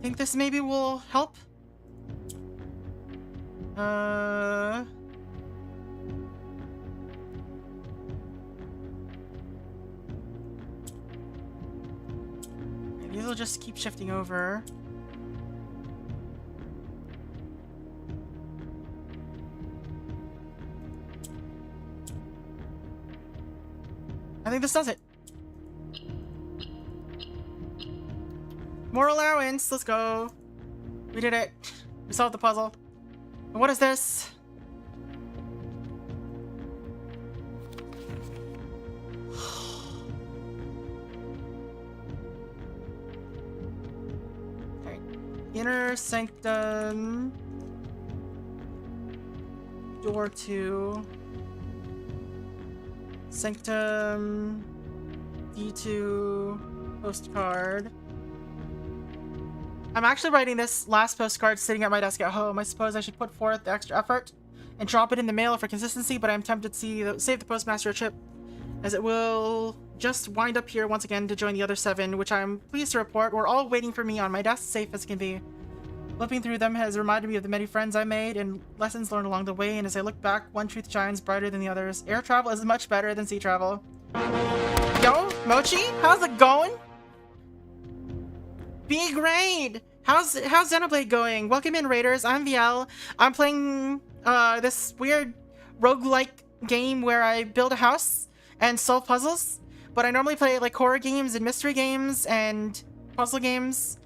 think this maybe will help. These will just keep shifting over. I think this does it. More allowance. Let's go. We did it. We solved the puzzle. And what is this? Okay. Inner sanctum. Door 2. Sanctum. D2. Postcard. I'm actually writing this last postcard sitting at my desk at home. I suppose I should put forth the extra effort and drop it in the mail for consistency, but I'm tempted to save the postmaster a trip, as it will just wind up here once again to join the other 7, which I'm pleased to report were all waiting for me on my desk, safe as can be. Flipping through them has reminded me of the many friends I made and lessons learned along the way, and as I look back, one truth shines brighter than the others. Air travel is much better than sea travel. Yo, Mochi, how's it going? B grade! How's Xenoblade going? Welcome in, Raiders. I'm Viel. I'm playing this weird roguelike game where I build a house and solve puzzles. But I normally play like horror games and mystery games and puzzle games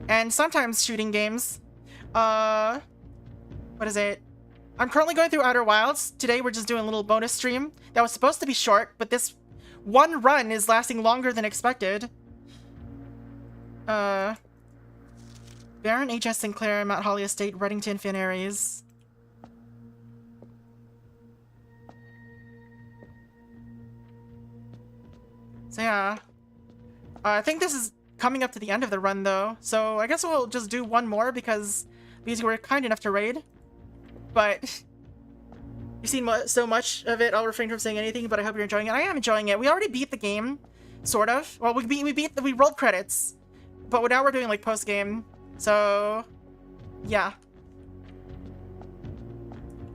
and sometimes shooting games. What is it? I'm currently going through Outer Wilds. Today we're just doing a little bonus stream that was supposed to be short, but this one run is lasting longer than expected. Baron H.S. Sinclair, Mount Holly Estate, Reddington, Finn Aries. So yeah. I think this is coming up to the end of the run though, so I guess we'll just do one more because you were kind enough to raid. But you've seen so much of it, I'll refrain from saying anything, but I hope you're enjoying it. I am enjoying it. We already beat the game, sort of. Well, we rolled credits. But now we're doing like post game, so yeah.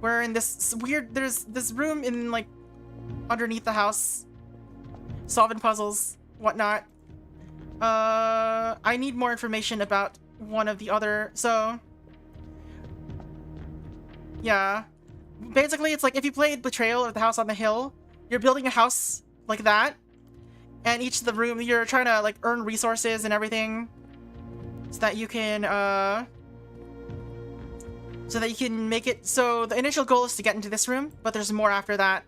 We're in this weird. There's this room in like underneath the house, solving puzzles, whatnot. I need more information about one of the other. So yeah, basically it's like if you played Betrayal or the House on the Hill, you're building a house like that. And each of the room, you're trying to like earn resources and everything, so that you can make it. So the initial goal is to get into this room, but there's more after that,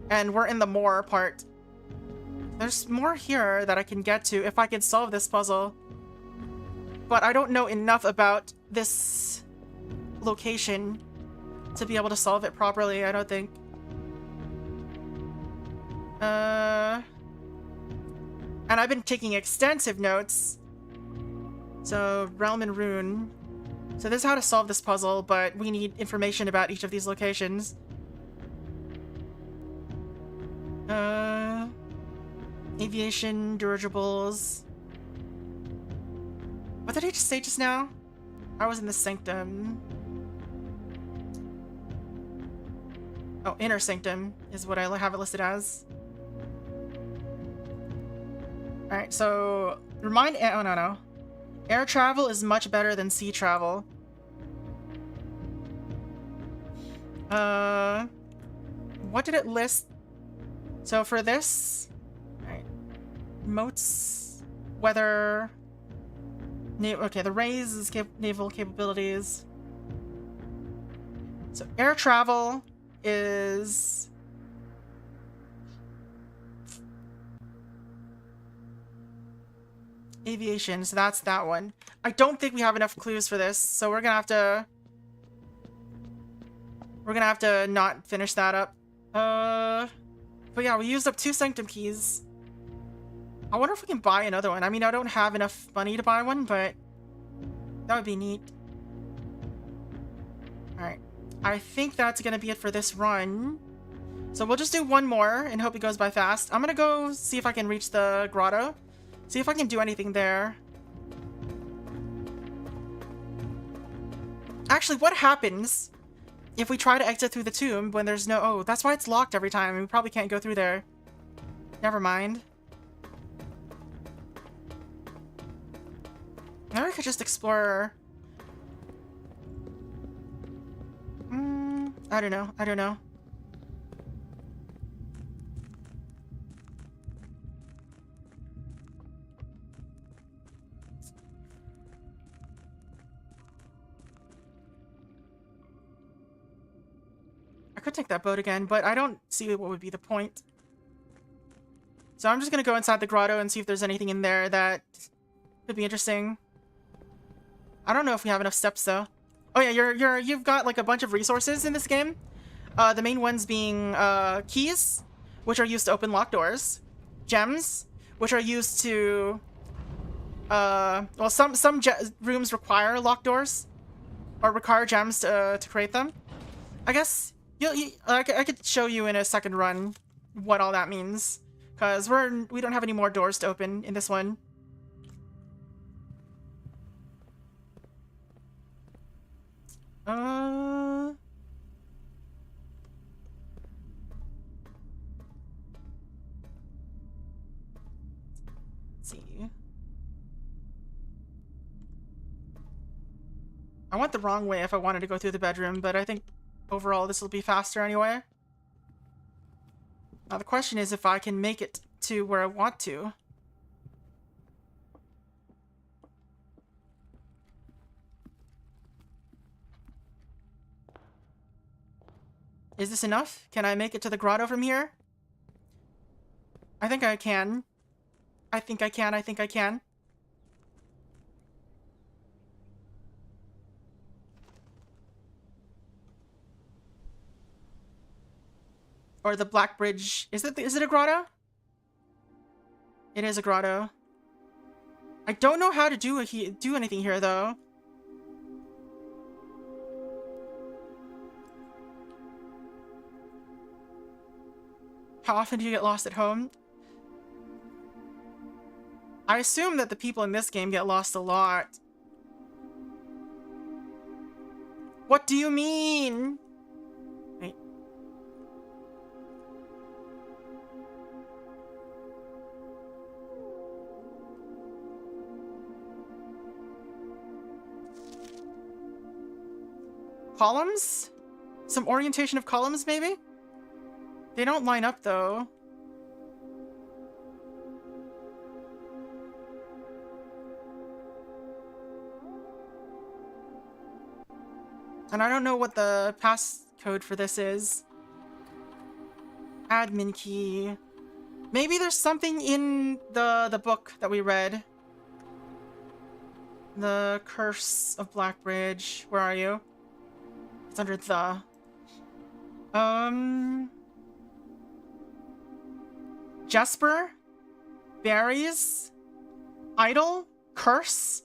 and we're in the more part. There's more here that I can get to if I can solve this puzzle, but I don't know enough about this location to be able to solve it properly. I don't think. And I've been taking extensive notes. So, Realm and Rune. So this is how to solve this puzzle, but we need information about each of these locations. Aviation, dirigibles. What did I just say just now? I was in the sanctum. Oh, inner sanctum is what I have it listed as. Alright, so oh no. Air travel is much better than sea travel. What did it list? So for this, alright, moats, weather, okay, the raise is naval capabilities. So air travel is aviation, so that's that one. I don't think we have enough clues for this, so we're gonna have to not finish that up. But yeah, we used up 2 sanctum keys. I wonder if we can buy another one. I mean, I don't have enough money to buy one, but that would be neat. Alright. I think that's gonna be it for this run. So we'll just do one more and hope it goes by fast. I'm gonna go see if I can reach the grotto. See if I can do anything there. Actually, what happens if we try to exit through the tomb when there's no... Oh, that's why it's locked every time. We probably can't go through there. Never mind. Maybe we could just explore... I don't know. I don't know. I could take that boat again, but I don't see what would be the point. So I'm just gonna go inside the grotto and see if there's anything in there that could be interesting. I don't know if we have enough steps though. Oh yeah, you've got like a bunch of resources in this game. The main ones being keys, which are used to open locked doors, gems, which are used to well, some rooms require locked doors or require gems to create them. I guess I could show you in a second run what all that means, because we don't have any more doors to open in this one. Let's see. I went the wrong way if I wanted to go through the bedroom, but I think overall this will be faster anyway. Now the question is if I can make it to where I want to. Is this enough? Can I make it to the grotto from here? I think I can. I think I can. I think I can. Or the Black Bridge. Is it a grotto? It is a grotto. I don't know how to do anything here though. How often do you get lost at home? I assume that the people in this game get lost a lot. What do you mean? Wait. Columns? Some orientation of columns, maybe? They don't line up, though. And I don't know what the passcode for this is. Admin key. Maybe there's something in the book that we read. The Curse of Blackbridge. Where are you? It's under the... Jesper? Berries? Idol? Curse?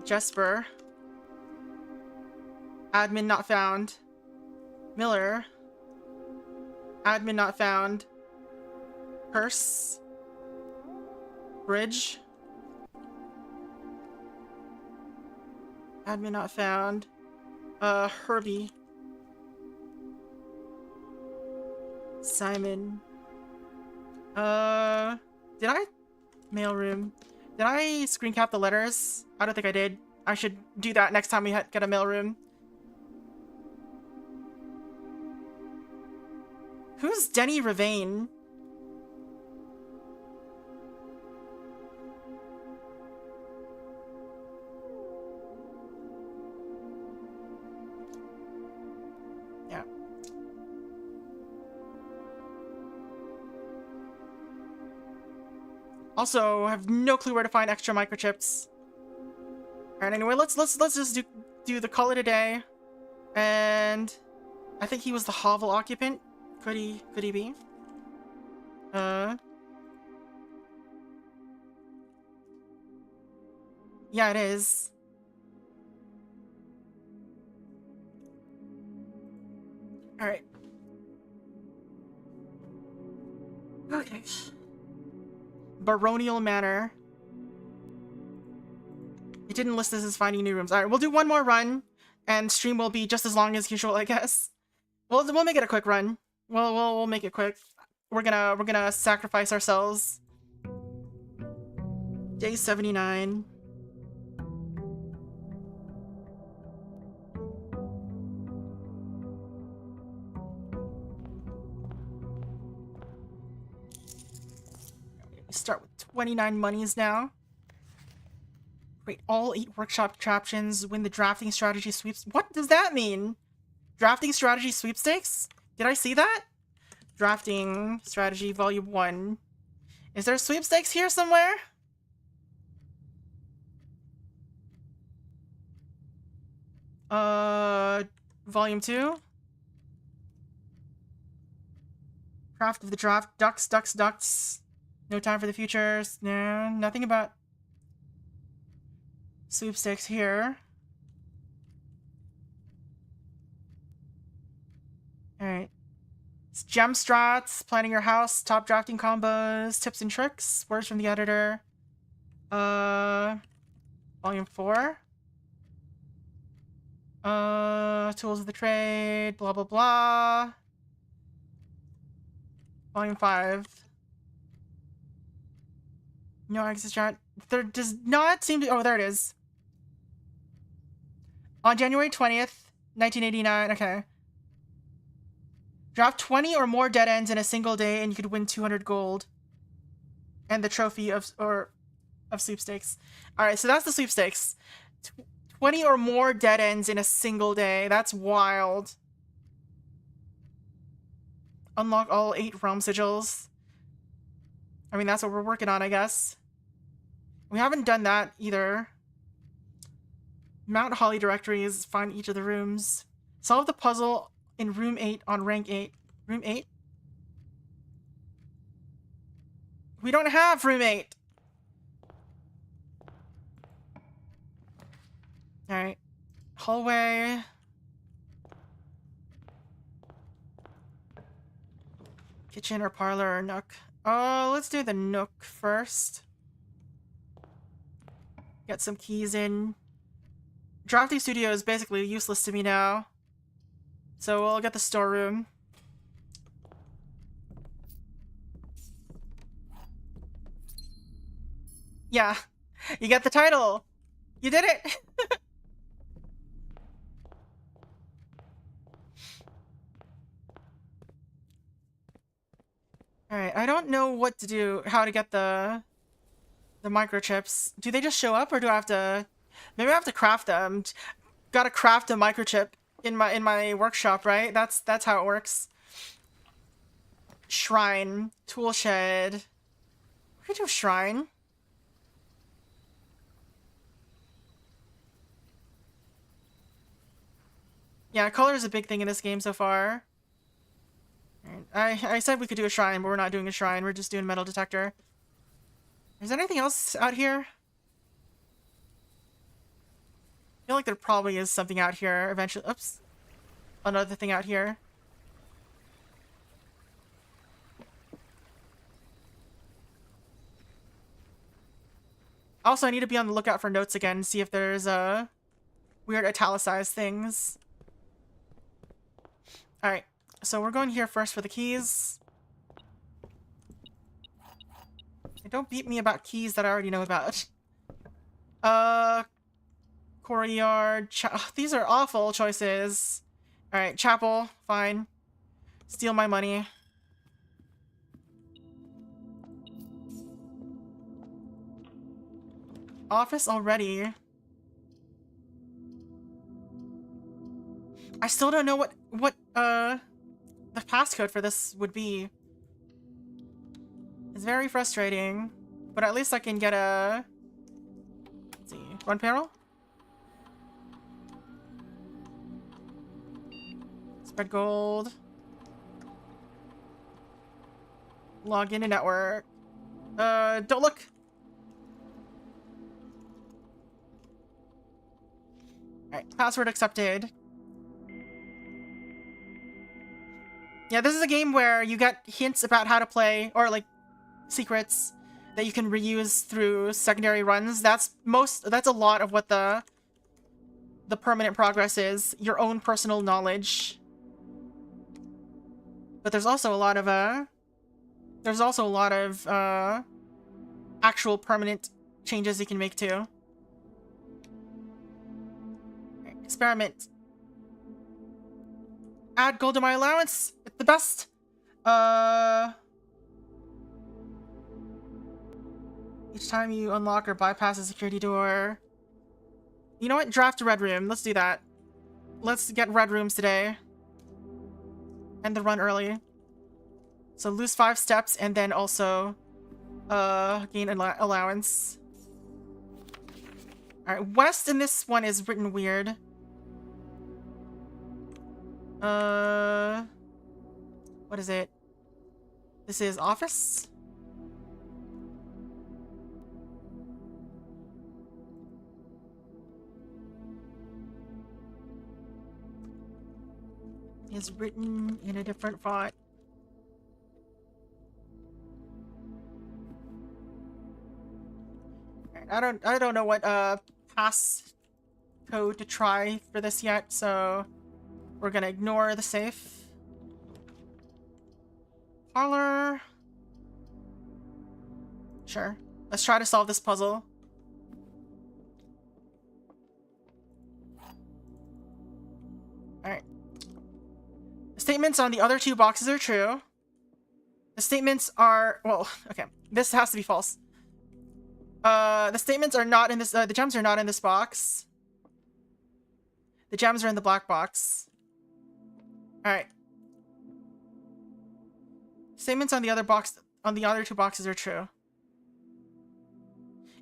Jesper. Admin not found. Miller. Admin not found. Curse. Bridge. Admin not found. Herbie. Simon. Did I? Mailroom. Did I screen cap the letters? I don't think I did. I should do that next time we get a mailroom. Who's Denny Ravane? Yeah. Also, I have no clue where to find extra microchips. Alright, anyway, let's just do the call it a day. And I think he was the hovel occupant. Could he be? Yeah, it is. Alright. Okay. Baronial Manor. It didn't list this as finding new rooms. Alright, we'll do one more run, and stream will be just as long as usual, I guess. We'll make it a quick run. We'll make it quick. We're gonna sacrifice ourselves. Day 79. We start with 29 monies now. Great, all 8 workshop attractions win the drafting strategy sweeps. What does that mean? Drafting strategy sweepstakes? Did I see that? Drafting strategy volume 1. Is there sweepstakes here somewhere? Volume 2? Craft of the draft. Ducks, ducks, ducks. No time for the futures. No, nothing about sweepstakes here. Alright. It's gem strats, planning your house, top drafting combos, tips and tricks, words from the editor. Volume 4. Tools of the trade, blah blah blah. Volume 5. No access strat. There does not seem to. Oh, there it is. On January 20th, 1989. Okay. Draft 20 or more dead ends in a single day, and you could win 200 gold. And the trophy of sweepstakes. All right, so that's the sweepstakes. 20 or more dead ends in a single day. That's wild. Unlock all 8 realm sigils. I mean, that's what we're working on, I guess. We haven't done that either. Mount Holly directories. Find each of the rooms. Solve the puzzle in room 8 on rank 8. Room 8? We don't have room 8! Alright. Hallway. Kitchen or parlor or nook. Oh, let's do the nook first. Get some keys in. Drafting studio is basically useless to me now. So we'll get the storeroom. Yeah, you get the title. You did it. Alright, I don't know what to do, how to get the microchips. Do they just show up, or do I have to... Maybe I have to craft them. Gotta craft a microchip in my workshop, right? That's how it works. Shrine. Tool shed. We could do a shrine. Yeah, color is a big thing in this game so far. I said we could do a shrine, but we're not doing a shrine. We're just doing metal detector. Is there anything else out here? I feel like there probably is something out here eventually. Oops. Another thing out here. Also, I need to be on the lookout for notes again and see if there's weird italicized things. Alright, so we're going here first for the keys. Don't beat me about keys that I already know about. Courtyard. These are awful choices. Alright, chapel. Fine. Steal my money. Office already. I still don't know what the passcode for this would be. It's very frustrating, but at least I can get a... Let's see. Run panel? Spread gold. Log into network. Don't look! Alright, password accepted. Yeah, this is a game where you get hints about how to play, or like secrets that you can reuse through secondary runs. That's a lot of what the permanent progress is, your own personal knowledge. But there's also a lot of actual permanent changes you can make too. Right, experiment. Add gold to my allowance. It's the best. Each time you unlock or bypass a security door. You know what? Draft a red room. Let's do that. Let's get red rooms today. End the run early. So lose 5 steps and then also gain allowance. Alright, west in this one is written weird. What is it? This is office? Is written in a different font. I don't know what pass code to try for this yet, so we're gonna ignore the safe. Parlor. Sure. Let's try to solve this puzzle. Alright. The statements on the other 2 boxes are true. The statements are... well, okay. This has to be false. The statements are not in this... the gems are not in this box. The gems are in the black box. Alright. Statements on the other box... on the other 2 boxes are true.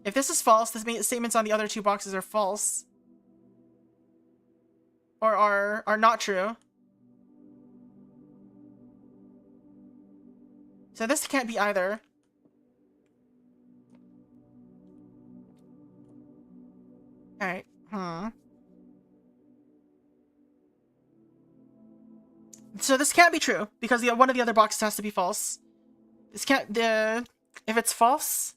If this is false, the statements on the other 2 boxes are false. Or are not true. So this can't be either. Alright. So this can't be true, because one of the other boxes has to be false. This can't... if it's false...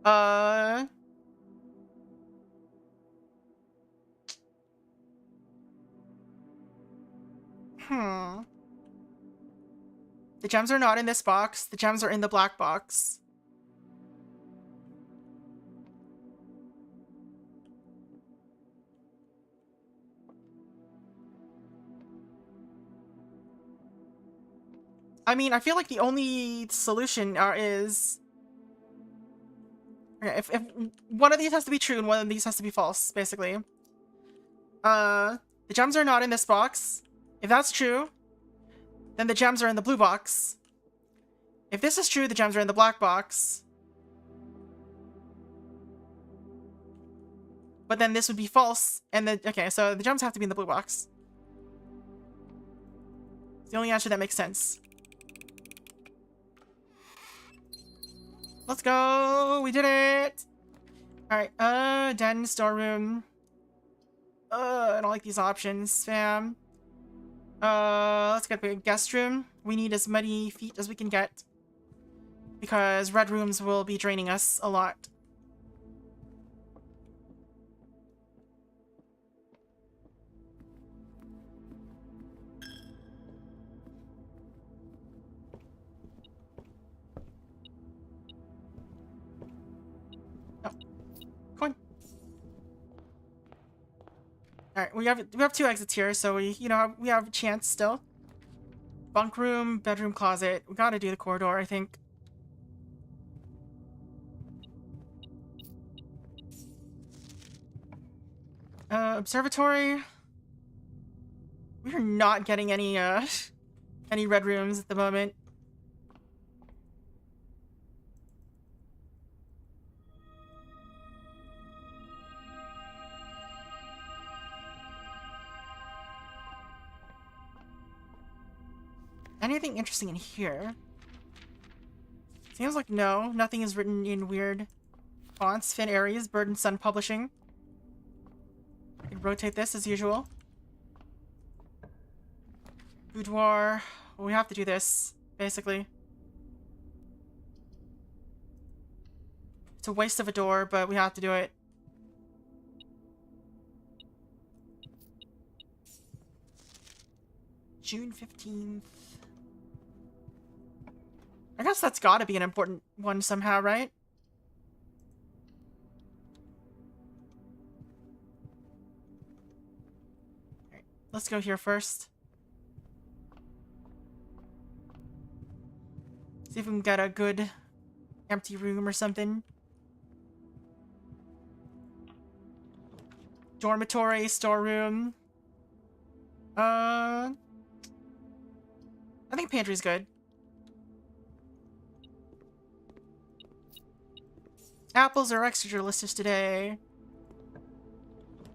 The gems are not in this box. The gems are in the black box. I mean, I feel like the only solution is... okay, if one of these has to be true and one of these has to be false, basically. The gems are not in this box. If that's true, then the gems are in the blue box. If this is true, the gems are in the black box. But then this would be false, and okay, so the gems have to be in the blue box. It's the only answer that makes sense. Let's go! We did it! Alright, den, storeroom. I don't like these options, fam. Let's get the guest room. We need as many feet as we can get, because red rooms will be draining us a lot. Oh, coin. All right, we have 2 exits here, so we have a chance still. Bunk room, bedroom, closet. We gotta do the corridor, I think. Observatory. We are not getting any red rooms at the moment. Anything interesting in here? Seems like no. Nothing is written in weird fonts. Finn Aries, Bird and Sun Publishing. I can rotate this as usual. Boudoir. Well, we have to do this, basically. It's a waste of a door, but we have to do it. June 15th. I guess that's gotta be an important one somehow, right? Alright, let's go here first. See if we can get a good empty room or something. Dormitory, storeroom. I think pantry's good. Apples are extra delicious today.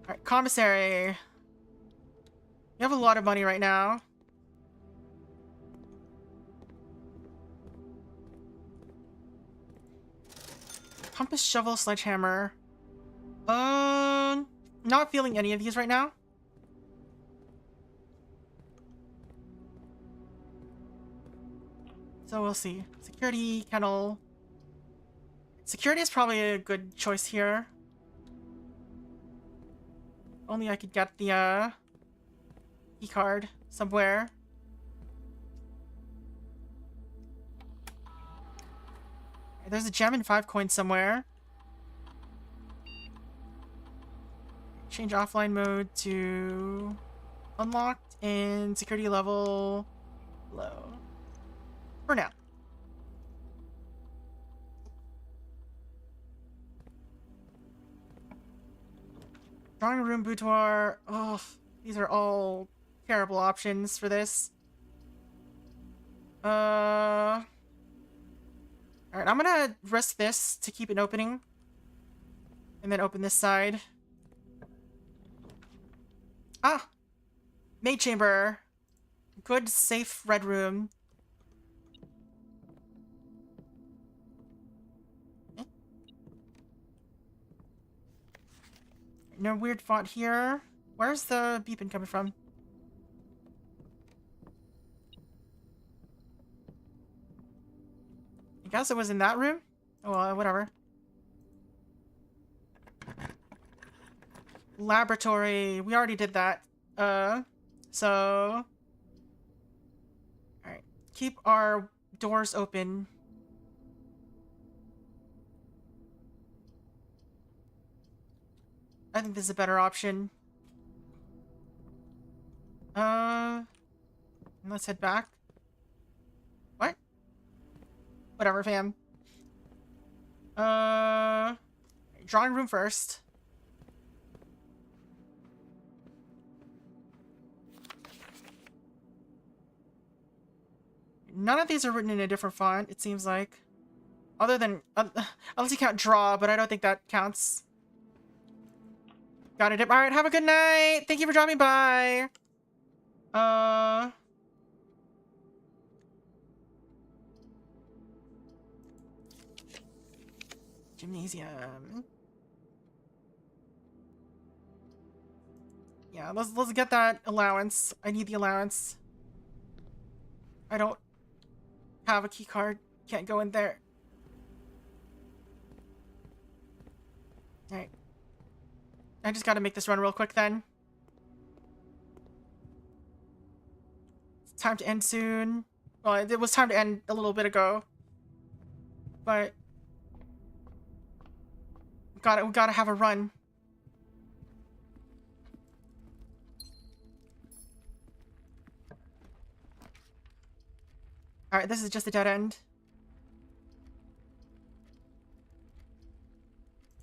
Alright, commissary. You have a lot of money right now. Compass, shovel, sledgehammer. Not feeling any of these right now. So we'll see. Security, kennel. Security is probably a good choice here. Only I could get the key card somewhere. There's a gem and 5 coins somewhere. Change offline mode to unlocked and security level low. For now. Drawing room, boudoir. Oh, these are all terrible options for this. Alright, I'm gonna risk this to keep an opening. And then open this side. Ah! Maid chamber. Good, safe red room. Okay. No weird font here. Where's the beeping coming from? I guess it was in that room? Oh, well, whatever. Laboratory. We already did that. So... Alright. Keep our doors open. I think this is a better option. Let's head back. What? Whatever, fam. Drawing room first. None of these are written in a different font, it seems like. Other than... unless you count draw, but I don't think that counts. Got it. Alright, have a good night! Thank you for dropping by! Gymnasium. Yeah, let's get that allowance. I need the allowance. I don't have a key card. Can't go in there. Alright. I just gotta make this run real quick then. It's time to end soon. Well, it was time to end a little bit ago. But... we gotta have a run. Alright, this is just a dead end.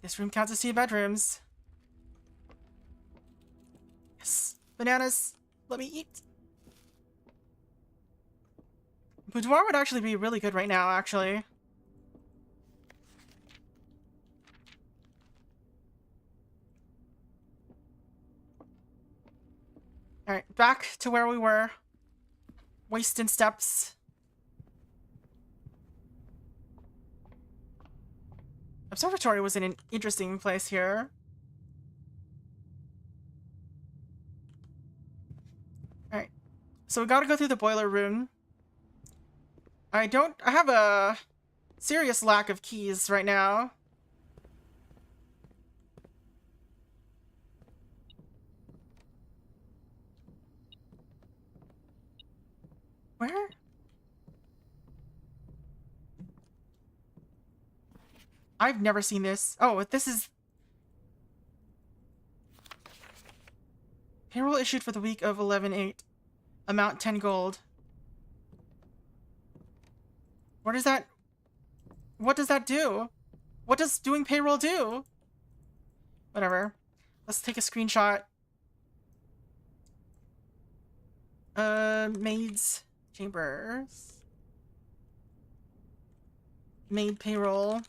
This room counts as 2 bedrooms. Yes. Bananas. Let me eat. Boudoir would actually be really good right now, actually. Alright, back to where we were. Wasting steps. Observatory was in an interesting place here. Alright. So we gotta go through the boiler room. I have a serious lack of keys right now. Where? I've never seen this. Oh, this is... Payroll issued for the week of 11/8. Amount 10 gold. What does that do? What does doing payroll do? Whatever. Let's take a screenshot. Maids chambers. Maid payroll.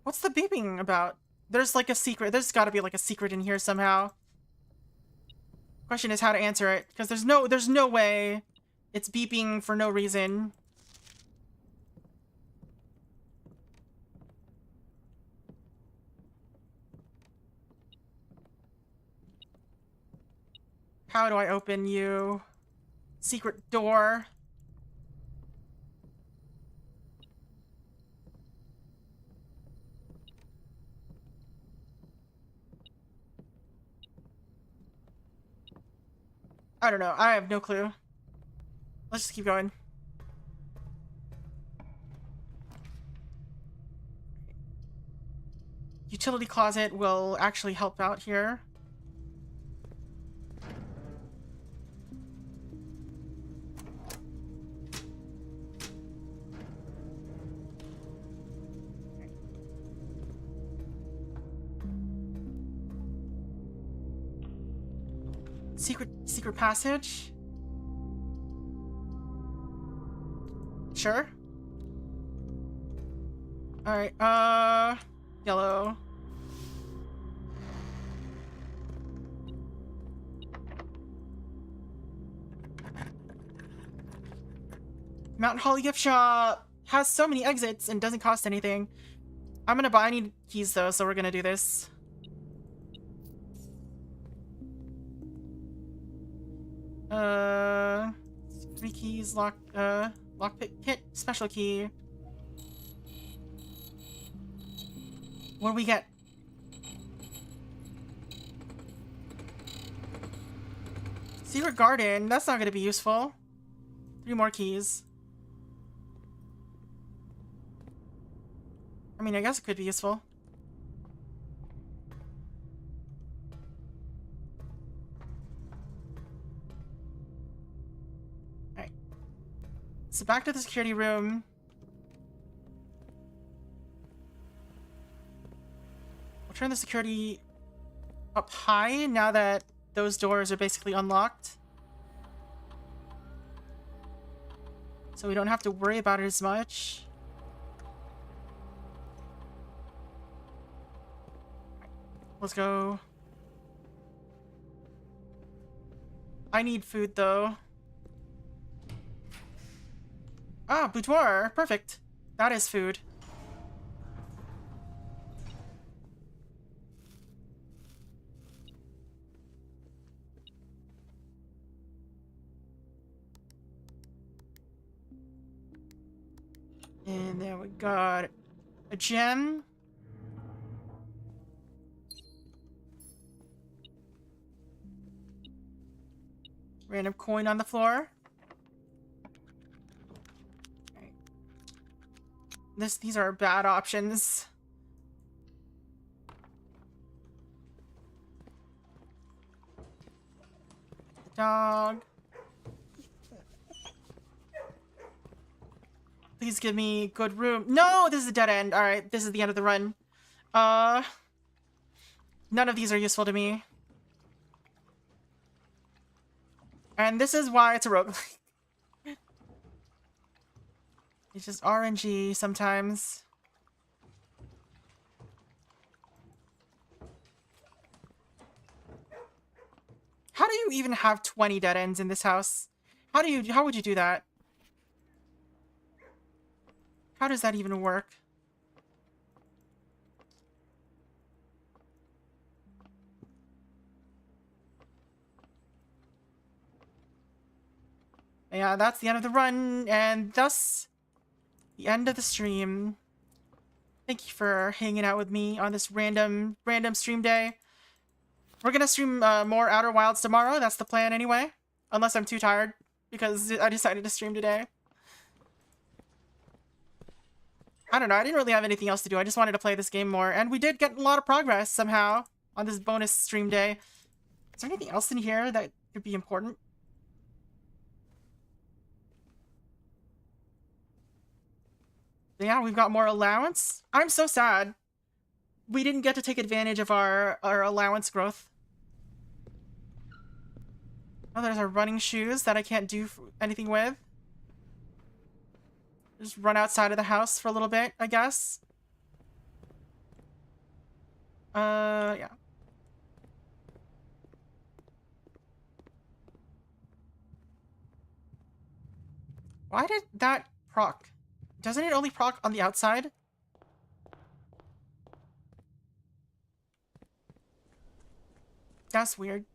What's the beeping about? There's like a secret. There's gotta be like a secret in here somehow. Question is how to answer it, because there's no way it's beeping for no reason. How do I open you? Secret door. I don't know. I have no clue. Let's just keep going. Utility closet will actually help out here. Secret passage? Sure. Alright, yellow. Mountain Holly gift shop has so many exits and doesn't cost anything. I need keys though, so we're gonna do this. Three keys, lockpick kit, special key. What do we get? Secret garden, that's not gonna be useful. 3 more keys. I mean, I guess it could be useful. Alright. So back to the security room. We'll turn the security up high now that those doors are basically unlocked. So we don't have to worry about it as much. Let's go. I need food though. Ah, boudoir. Perfect. That is food. And then we got a gem. Random coin on the floor. Right. These are bad options. Dog. Please give me good room. No, this is a dead end. All right, this is the end of the run. None of these are useful to me. And this is why it's a roguelike. It's just RNG sometimes. How do you even have 20 dead ends in this house? How would you do that? How does that even work? Yeah, that's the end of the run, and thus the end of the stream. Thank you for hanging out with me on this random stream day. We're gonna stream more Outer Wilds tomorrow. That's the plan anyway. Unless I'm too tired, because I decided to stream today. I don't know, I didn't really have anything else to do. I just wanted to play this game more, and we did get a lot of progress somehow on this bonus stream day. Is there anything else in here that could be important? Yeah, we've got more allowance. I'm so sad. We didn't get to take advantage of our allowance growth. Oh, there's our running shoes that I can't do anything with. Just run outside of the house for a little bit, I guess. Yeah. Why did that proc? Doesn't it only proc on the outside? That's weird.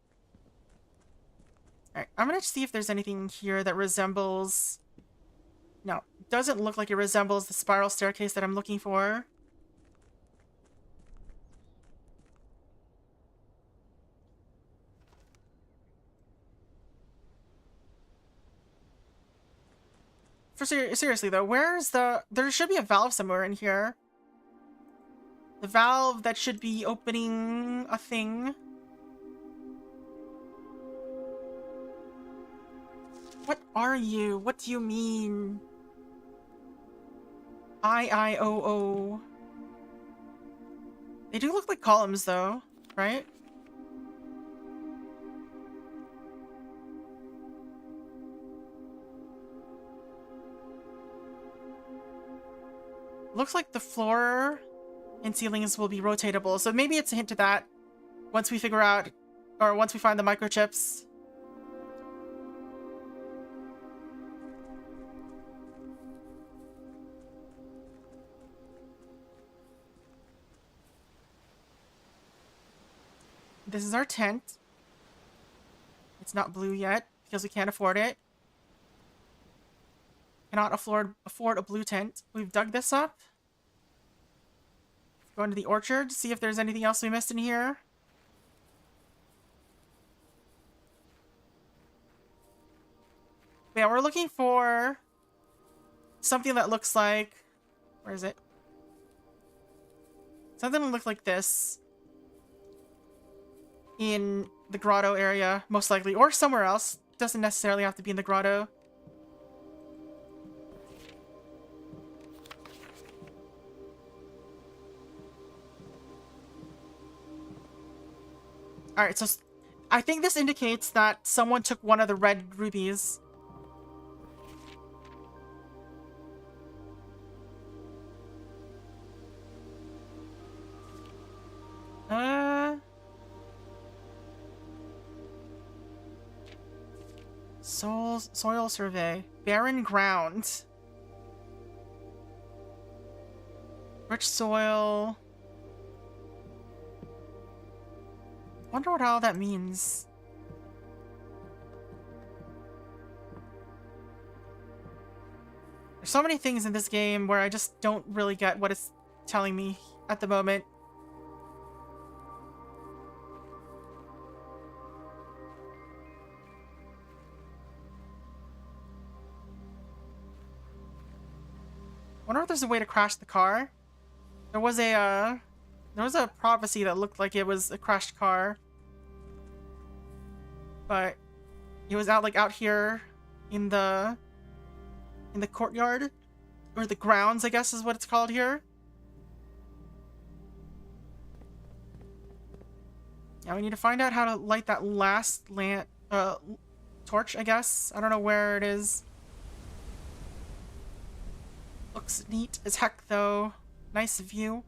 Alright, I'm gonna see if there's anything here that resembles... No, doesn't look like it resembles the spiral staircase that I'm looking for. Seriously though, where's the... There should be a valve somewhere in here. The valve that should be opening a thing. What are you? What do you mean? I-O-O. They do look like columns though, right? Looks like the floor and ceilings will be rotatable, so maybe it's a hint to that once we figure out, or once we find the microchips. This is our tent. It's not blue yet because we can't afford it. Cannot afford a blue tent. We've dug this up. Go into the orchard, see if there's anything else we missed in here. Yeah, we're looking for something that looks like... Where is it? Something that looks like this. In the grotto area, most likely. Or somewhere else. Doesn't necessarily have to be in the grotto. Alright, so I think this indicates that someone took one of the red rubies. Soil survey. Barren ground. Rich soil. Wonder what all that means. There's so many things in this game where I just don't really get what it's telling me at the moment. Wonder if there's a way to crash the car. There was a prophecy that looked like it was a crashed car. But it was out here in the courtyard, or the grounds, I guess is what it's called here. Yeah, we need to find out how to light that last torch, I guess. I don't know where it is. Looks neat as heck though. Nice view.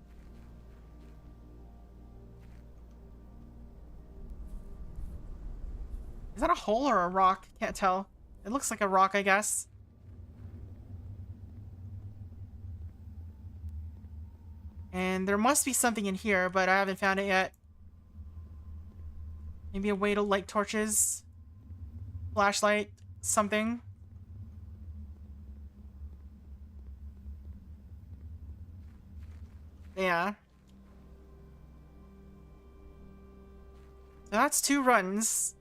Is that a hole or a rock? Can't tell. It looks like a rock, I guess. And there must be something in here, but I haven't found it yet. Maybe a way to light torches. Flashlight. Something. Yeah. So that's 2 runs.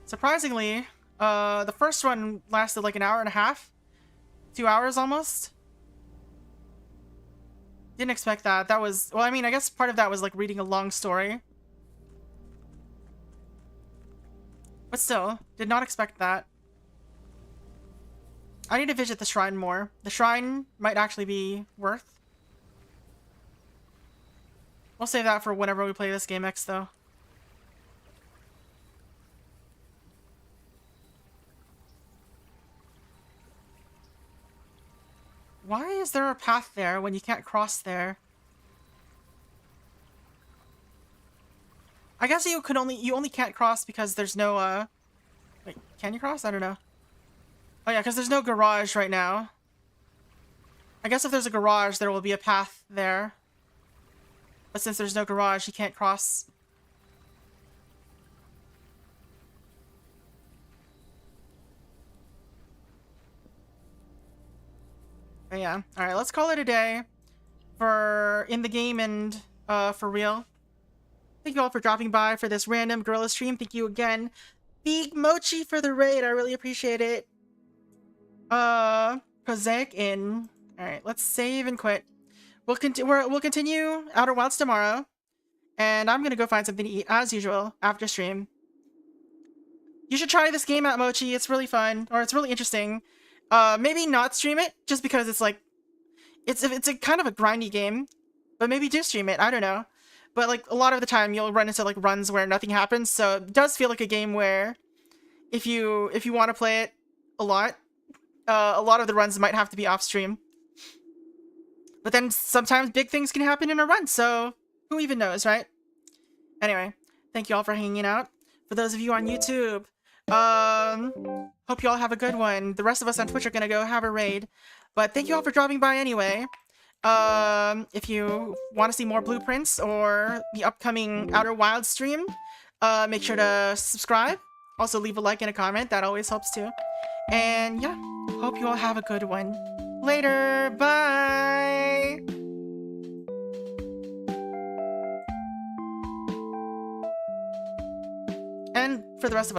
Surprisingly, the first run lasted like an hour and a half. 2 hours almost. Didn't expect that. That was... Well, I mean, I guess part of that was like reading a long story. But still, did not expect that. I need to visit the shrine more. The shrine might actually be worth. We'll save that for whenever we play this game next, though. Why is there a path there when you can't cross there? I guess you only can't cross because there's no wait, can you cross? I don't know. Oh yeah, because there's no garage right now. I guess if there's a garage, there will be a path there. But since there's no garage, you can't cross. But yeah. Alright, let's call it a day for in the game and for real. Thank you all for dropping by for this random Guerrilla stream. Thank you again, Big Mochi, for the raid. I really appreciate it. Prosaic in. Alright, let's save and quit. We'll continue Outer Wilds tomorrow. And I'm gonna go find something to eat, as usual, after stream. You should try this game out, Mochi. It's really fun. Or it's really interesting. Maybe not stream it, just because it's like... It's a kind of a grindy game. But maybe do stream it, I don't know. But like, a lot of the time, you'll run into like runs where nothing happens, so it does feel like a game where... If you want to play it a lot of the runs might have to be off-stream. But then sometimes big things can happen in a run, so who even knows, right? Anyway, thank you all for hanging out. For those of you on YouTube, hope you all have a good one. The rest of us on Twitch are gonna go have a raid. But thank you all for dropping by anyway. If you want to see more blueprints or the upcoming Outer Wilds stream, make sure to subscribe. Also leave a like and a comment, that always helps too. And yeah, hope you all have a good one. Later, bye! And for the rest of us,